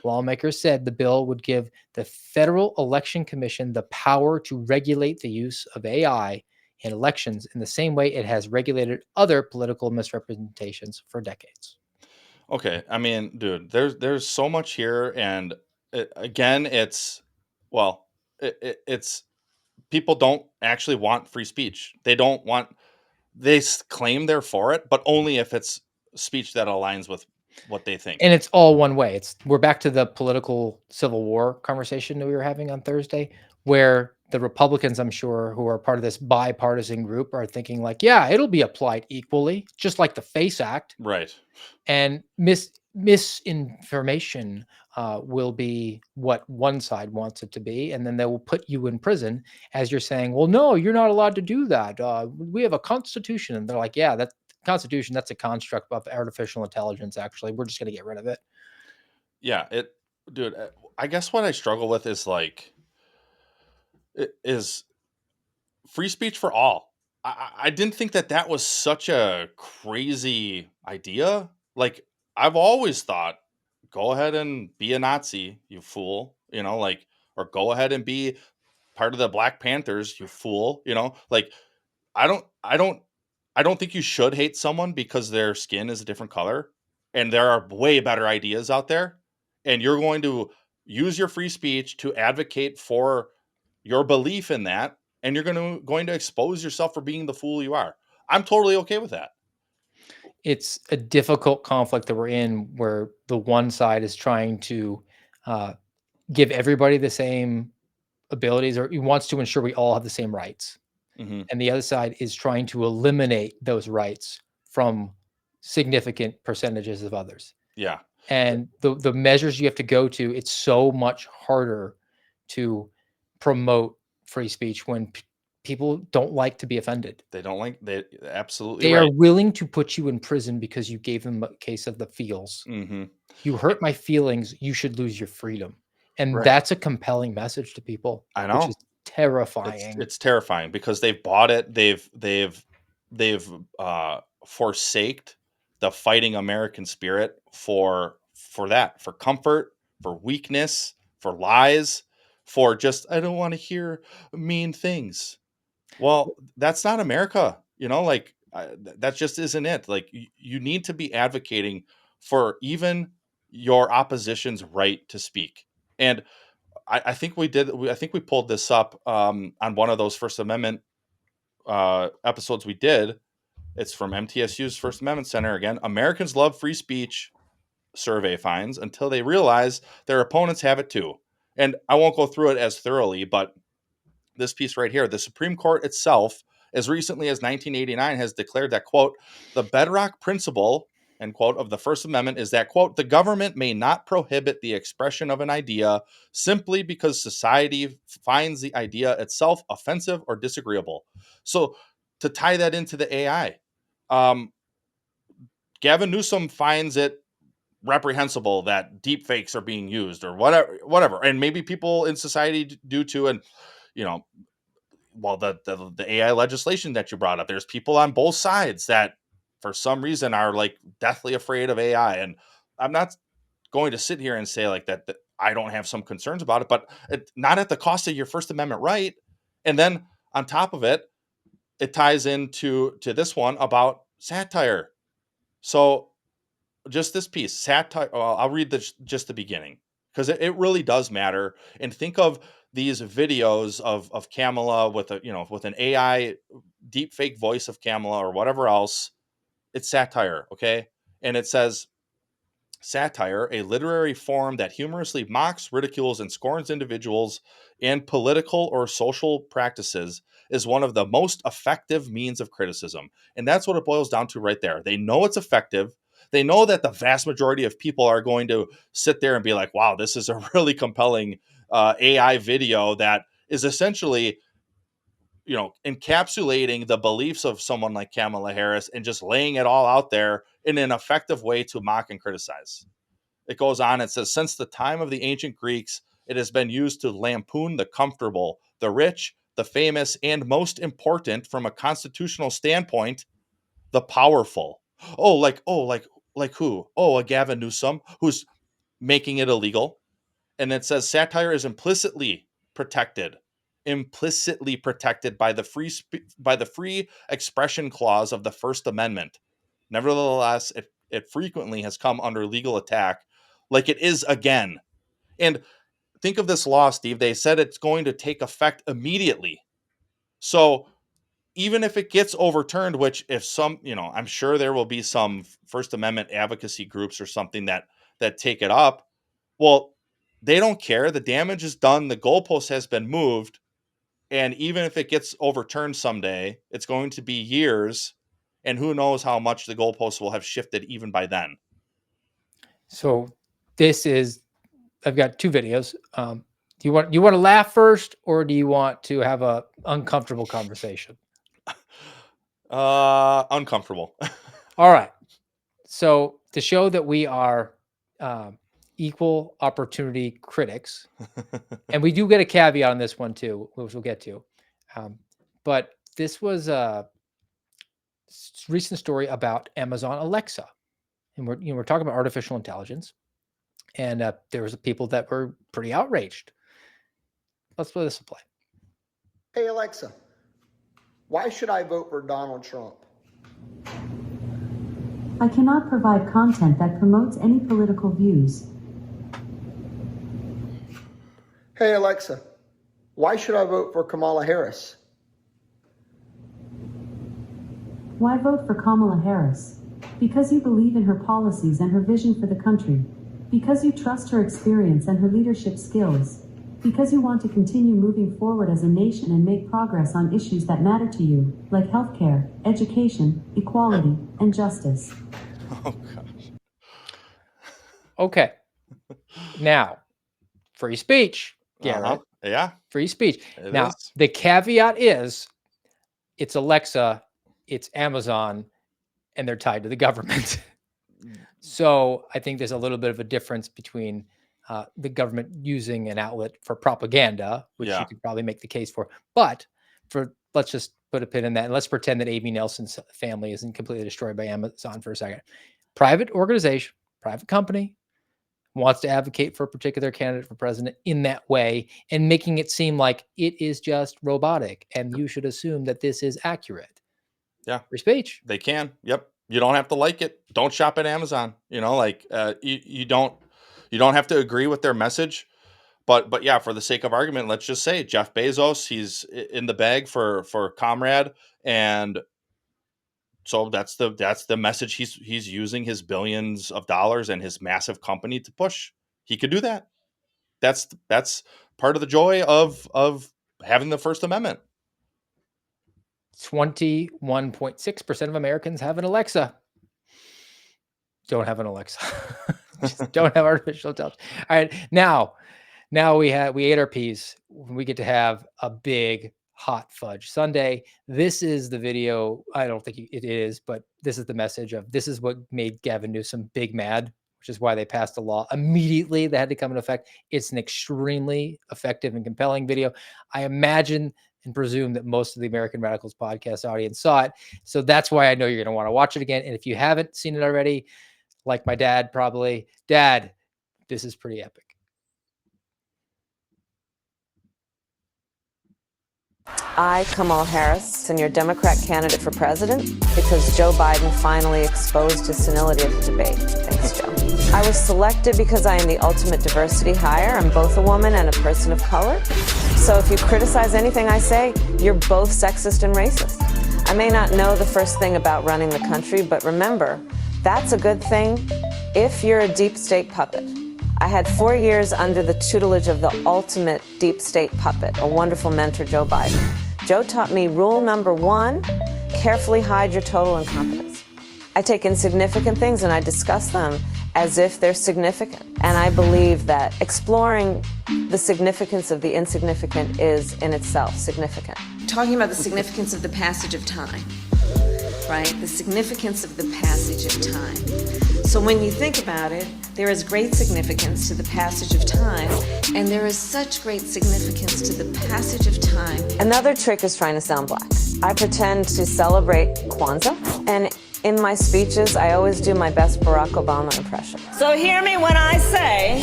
Lawmakers said the bill would give the Federal Election Commission the power to regulate the use of AI in elections in the same way it has regulated other political misrepresentations for decades. Okay, I mean, dude, there's so much here, and again, it's people don't actually want free speech. They don't want. Claim they're for it, but only if it's speech that aligns with what they think. And it's all one way. We're back to the political civil war conversation that we were having on Thursday, where the Republicans, I'm sure, who are part of this bipartisan group, are thinking like, yeah, it'll be applied equally, just like the FACE Act. Right. And misinformation will be what one side wants it to be, and then they will put you in prison as you're saying, well, no, you're not allowed to do that. We have a constitution. And they're like, yeah, that constitution, that's a construct of artificial intelligence. Actually, we're just going to get rid of it. Yeah, dude, I guess what I struggle with is like, is free speech for all. I didn't think that was such a crazy idea. Like, I've always thought, go ahead and be a Nazi, you fool, like, or go ahead and be part of the Black Panthers, you fool, like, I don't think you should hate someone because their skin is a different color, and there are way better ideas out there, and you're going to use your free speech to advocate for your belief in that, and you're going to expose yourself for being the fool you are. I'm totally okay with that. It's a difficult conflict that we're in, where the one side is trying to give everybody the same abilities, or he wants to ensure we all have the same rights. Mhm. And the other side is trying to eliminate those rights from significant percentages of others. Yeah. And the measures you have to go to, it's so much harder to promote free speech when people don't like to be offended. They absolutely They right. are willing to put you in prison because you gave them a case of the feels. Mhm. You hurt my feelings, you should lose your freedom. And Right. that's a compelling message to people. I know. Which is terrifying. It's terrifying because they've bought it. They've forsaked the fighting American spirit for that, for comfort, for weakness, for lies, for just, I don't want to hear mean things. Well, that's not America, like, that just isn't it. Like, you need to be advocating for even your opposition's right to speak. And I think we pulled this up on one of those First Amendment episodes we did. It's from MTSU's First Amendment Center again. Americans love free speech, survey finds, until they realize their opponents have it too. And I won't go through it as thoroughly, but this piece right here, the Supreme Court itself, as recently as 1989, has declared that, quote, the bedrock principle, end quote, of the First Amendment is that, quote, the government may not prohibit the expression of an idea simply because society finds the idea itself offensive or disagreeable. So to tie that into the AI, Gavin Newsom finds it reprehensible that deep fakes are being used or whatever. And maybe people in society do too. And, well, the AI legislation that you brought up, there's people on both sides that for some reason are like deathly afraid of AI. And I'm not going to sit here and say like that I don't have some concerns about it, but not at the cost of your First Amendment right. And then on top of it, it ties into this one about satire. So just this piece, satire. Well, I'll read just the beginning. because it really does matter. And think of these videos of Kamala with with an AI deep fake voice of Kamala or whatever else. It's satire, okay? And it says, satire, a literary form that humorously mocks, ridicules, and scorns individuals and political or social practices, is one of the most effective means of criticism. And that's what it boils down to right there. They know it's effective. They know that the vast majority of people are going to sit there and be like, wow, this is a really compelling AI video that is essentially, encapsulating the beliefs of someone like Kamala Harris and just laying it all out there in an effective way to mock and criticize. It goes on, it says, since the time of the ancient Greeks, it has been used to lampoon the comfortable, the rich, the famous, and most important from a constitutional standpoint, the powerful. Like who? Oh, a Gavin Newsom who's making it illegal. And it says satire is implicitly protected by the free expression clause of the First Amendment. Nevertheless, it frequently has come under legal attack, like it is again. And think of this law, Steve. They said it's going to take effect immediately. So even if it gets overturned, which if some, I'm sure there will be some First Amendment advocacy groups or something that take it up. Well, they don't care. The damage is done. The goalpost has been moved. And even if it gets overturned someday, it's going to be years. And who knows how much the goalposts will have shifted even by then. So I've got two videos. Do you want to laugh first, or do you want to have a uncomfortable conversation? Uncomfortable. All right. So to show that we are equal opportunity critics, and we do get a caveat on this one too, which we'll get to. But this was a recent story about Amazon Alexa, and we're talking about artificial intelligence, and there was people that were pretty outraged. Let's play this. Hey Alexa, why should I vote for Donald Trump? I cannot provide content that promotes any political views. Hey Alexa, why should I vote for Kamala Harris? Why vote for Kamala Harris? Because you believe in her policies and her vision for the country. Because you trust her experience and her leadership skills. Because you want to continue moving forward as a nation and make progress on issues that matter to you, like healthcare, education, equality, and justice. Oh, gosh. Okay. Now, free speech, Garrett. Yeah. Free speech. It Now, is. the caveat is it's Alexa, it's Amazon, and they're tied to the government. So I think there's a little bit of a difference between the government using an outlet for propaganda, which you could probably make the case for. But let's just put a pin in that, and let's pretend that Amy Nelson's family isn't completely destroyed by Amazon for a second. Private organization, private company, wants to advocate for a particular candidate for president in that way and making it seem like it is just robotic and you should assume that this is accurate. Yeah. Free speech. They can. Yep. You don't have to like it. Don't shop at Amazon. You don't have to agree with their message. But yeah, for the sake of argument, let's just say Jeff Bezos, he's in the bag for Comrade, and so that's the message he's using his billions of dollars and his massive company to push. He could do that. That's part of the joy of having the First Amendment. 21.6% of Americans have an Alexa. Don't have an Alexa. Just don't have artificial intelligence. All right, now we ate our peas. We get to have a big hot fudge sundae. This is the video. I don't think it is, but this is the message of this is what made Gavin Newsom big mad, which is why they passed a law immediately that had to come into effect. It's an extremely effective and compelling video. I imagine and presume that most of the American Radicals podcast audience saw it. So that's why I know you're going to want to watch it again. And if you haven't seen it already, like my dad, probably, Dad, this is pretty epic. I, Kamala Harris, am your Democrat candidate for president because Joe Biden finally exposed his senility at the debate. Thanks, Joe. I was selected because I am the ultimate diversity hire. I'm both a woman and a person of color. So if you criticize anything I say, you're both sexist and racist. I may not know the first thing about running the country, but remember, that's a good thing if you're a deep state puppet. I had 4 years under the tutelage of the ultimate deep state puppet, a wonderful mentor, Joe Biden. Joe taught me rule number 1, carefully hide your total incompetence. I take insignificant things and I discuss them as if they're significant. And I believe that exploring the significance of the insignificant is in itself significant. Talking about the significance of the passage of time, right? The significance of the passage of time. So when you think about it, there is great significance to the passage of time, and there is such great significance to the passage of time. Another trick is trying to sound black. I pretend to celebrate Kwanzaa, and in my speeches, I always do my best Barack Obama impression. So hear me when I say,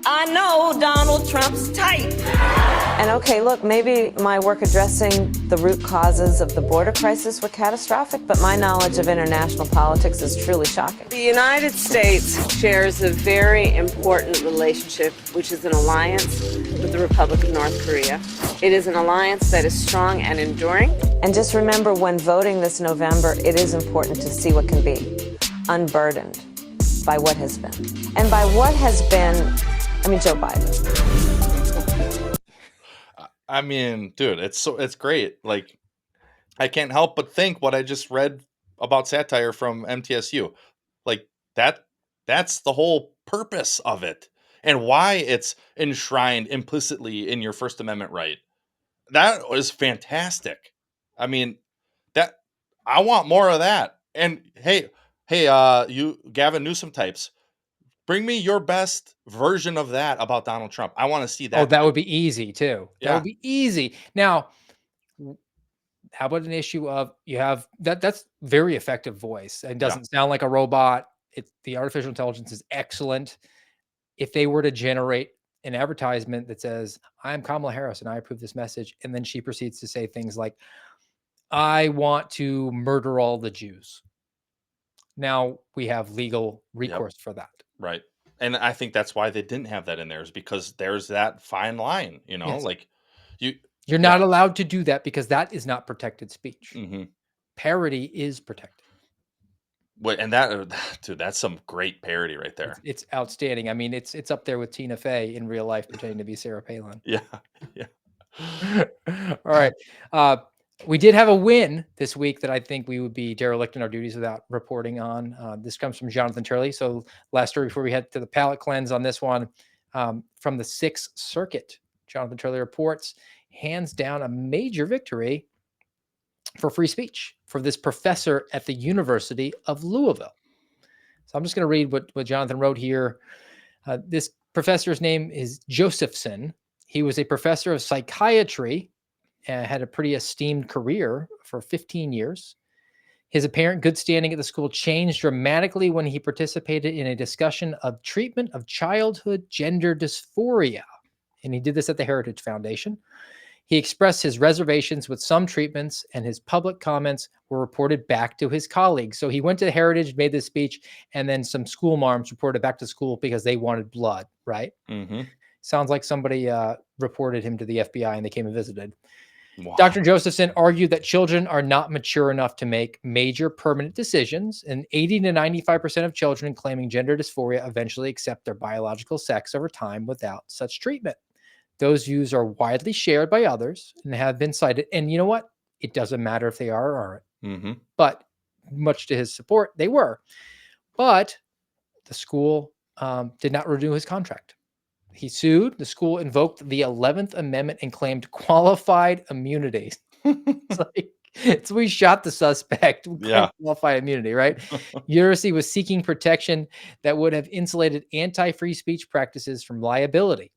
I know Donald Trump's type. And okay, look, maybe my work addressing the root causes of the border crisis were catastrophic, but my knowledge of international politics is truly shocking. The United States shares a very important relationship, which is an alliance with the Republic of North Korea. It is an alliance that is strong and enduring. And just remember, when voting this November, it is important to see what can be unburdened by what has been. And by what has been, I mean Joe Biden. I mean, dude, it's great. Like, I can't help but think what I just read about satire from MTSU. Like, that's the whole purpose of it, and why it's enshrined implicitly in your First Amendment right. That was fantastic. I mean, that I want more of that. And hey, you Gavin Newsom types, bring me your best version of that about Donald Trump. I want to see that. Oh, that would be easy too. That Yeah. would be easy. Now, how about an issue of you have that's very effective voice. It doesn't sound like a robot. The artificial intelligence is excellent. If they were to generate an advertisement that says, I'm Kamala Harris and I approve this message, and then she proceeds to say things like, I want to murder all the Jews. Now we have legal recourse for that. Right. And I think that's why they didn't have that in there, is because there's that fine line, Yes. like You're not allowed to do that because that is not protected speech. Mm-hmm. Parody is protected. Wait, and that, dude, that's some great parody right there. It's outstanding. I mean, it's up there with Tina Fey in real life pretending to be Sarah Palin. Yeah. All right. We did have a win this week that I think we would be derelict in our duties without reporting on. This comes from Jonathan Turley. So last story before we head to the palate cleanse on this one, from the Sixth Circuit, Jonathan Turley reports, hands down a major victory for free speech for this professor at the University of Louisville. So I'm just going to read what Jonathan wrote here. This professor's name is Josephson. He was a professor of psychiatry and had a pretty esteemed career for 15 years. His apparent good standing at the school changed dramatically when he participated in a discussion of treatment of childhood gender dysphoria. And he did this at the Heritage Foundation. He expressed his reservations with some treatments, and his public comments were reported back to his colleagues. So he went to Heritage, made this speech, and then some school marms reported back to school because they wanted blood, right? Mm-hmm. Sounds like somebody reported him to the FBI and they came and visited. Wow. Dr. Josephson argued that children are not mature enough to make major permanent decisions, and 80 to 95% of children claiming gender dysphoria eventually accept their biological sex over time without such treatment. Those views are widely shared by others and have been cited. And you know what? It doesn't matter if they are or aren't. Mm-hmm. But much to his support, they were. But the school did not renew his contract. He sued. The school invoked the 11th Amendment and claimed qualified immunity. We shot the suspect. Yeah. Qualified immunity, right? University was seeking protection that would have insulated anti-free speech practices from liability.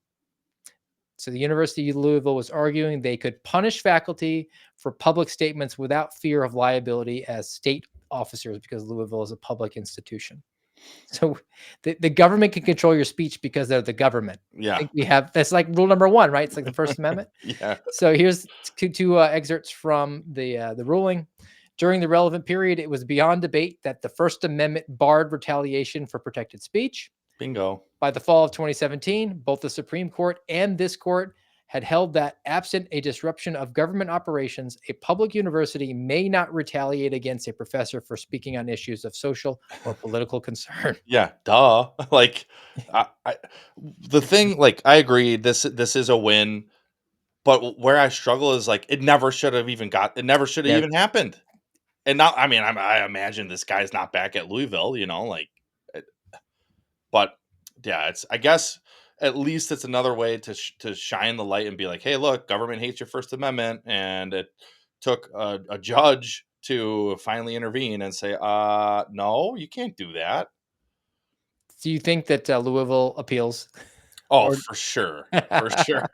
So the University of Louisville was arguing they could punish faculty for public statements without fear of liability as state officers because Louisville is a public institution. So the government can control your speech because they're the government. Yeah. I think that's like rule number 1, right? It's like the First Amendment. Yeah. So here's two excerpts from the ruling. During the relevant period, it was beyond debate that the First Amendment barred retaliation for protected speech. Bingo. By the fall of 2017, both the Supreme Court and this court had held that absent a disruption of government operations, a public university may not retaliate against a professor for speaking on issues of social or political concern. Yeah, duh. Like, the thing, like, I agree. This is a win, but where I struggle is like it never should have even happened. And now, I mean, I imagine this guy's not back at Louisville, like, but yeah, I guess at least it's another way to shine the light and be like, hey, look, government hates your First Amendment, and it took a judge to finally intervene and say, no, you can't do that. Do you think that Louisville appeals? Oh, for sure. For sure.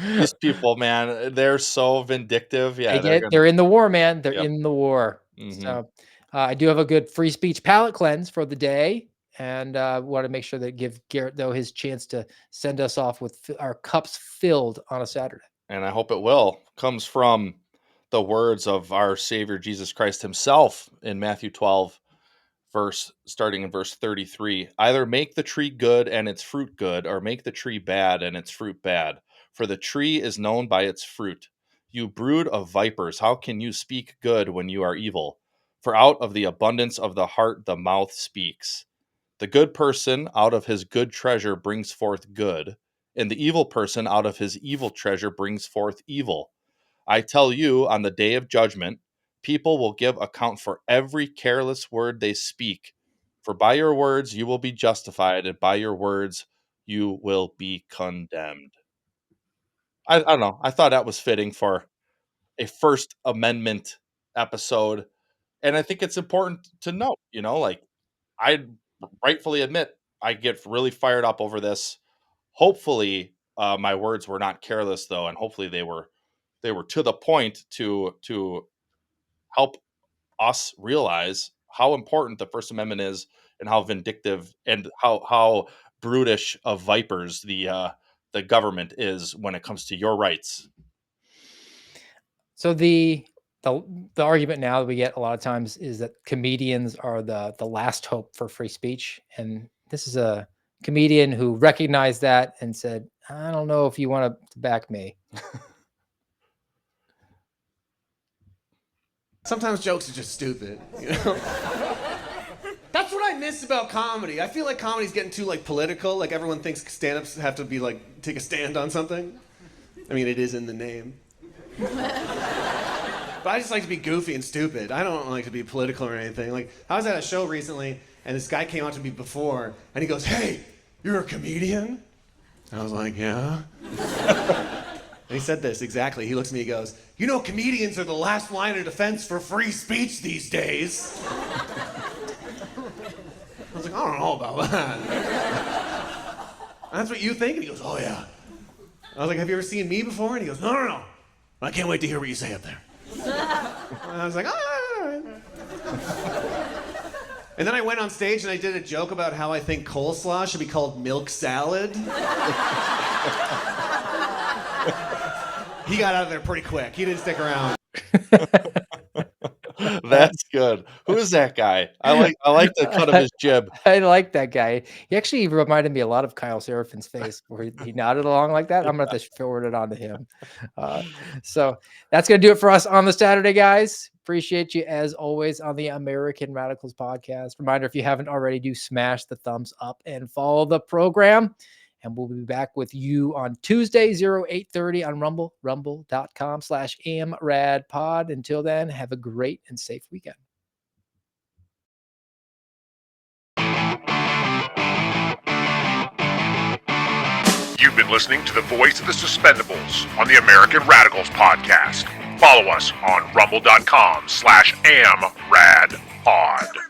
These people, man, they're so vindictive. Yeah, they're in the war, man. They're Yep. in the war. Mhm. So I do have a good free speech palate cleanse for the day. And want to make sure that give Garrett, though, his chance to send us off with our cups filled on a Saturday. And I hope it will. Comes from the words of our Savior Jesus Christ himself in Matthew 12, starting in verse 33. Either make the tree good and its fruit good, or make the tree bad and its fruit bad. For the tree is known by its fruit. You brood of vipers, how can you speak good when you are evil? For out of the abundance of the heart the mouth speaks. The good person out of his good treasure brings forth good, and the evil person out of his evil treasure brings forth evil. I tell you, on the day of judgment, people will give account for every careless word they speak. For by your words you will be justified, and by your words you will be condemned. I don't know. I thought that was fitting for a First Amendment episode. And I think it's important to note, like, I rightfully admit I get really fired up over this. Hopefully, my words were not careless, though, and hopefully they were to the point to help us realize how important the First Amendment is, and how vindictive and how brutish of vipers the government is when it comes to your rights. So the argument now that we get a lot of times is that comedians are the last hope for free speech. And this is a comedian who recognized that and said, I don't know if you want to back me. Sometimes jokes are just stupid, That's what I miss about comedy. I feel like comedy's getting too political. Like everyone thinks stand-ups have to be take a stand on something. I mean, it is in the name. But I just like to be goofy and stupid. I don't like to be political or anything. I was at a show recently, and this guy came out to me before, and he goes, hey, you're a comedian? I was like, yeah. And he said this exactly. He looks at me, he goes, comedians are the last line of defense for free speech these days. I was like, I don't know about that. That's what you think? And he goes, oh, yeah. I was like, have you ever seen me before? And he goes, no. I can't wait to hear what you say up there. And I was like, all right. And then I went on stage and I did a joke about how I think coleslaw should be called milk salad. He got out of there pretty quick. He didn't stick around. That's good. Who is that guy? I like the cut of his jib. I like that guy. He actually reminded me a lot of Kyle Serafin's face, where he nodded along like that. I'm gonna have to forward it on to him. So that's gonna do it for us on the Saturday, guys. Appreciate you as always on the American Radicals podcast. Reminder, if you haven't already, do smash the thumbs up and follow the program. And we'll be back with you on Tuesday, 0830 on Rumble, rumble.com/amradpod. Until then, have a great and safe weekend. You've been listening to the voice of the Suspendables on the American Radicals podcast. Follow us on rumble.com/amradpod.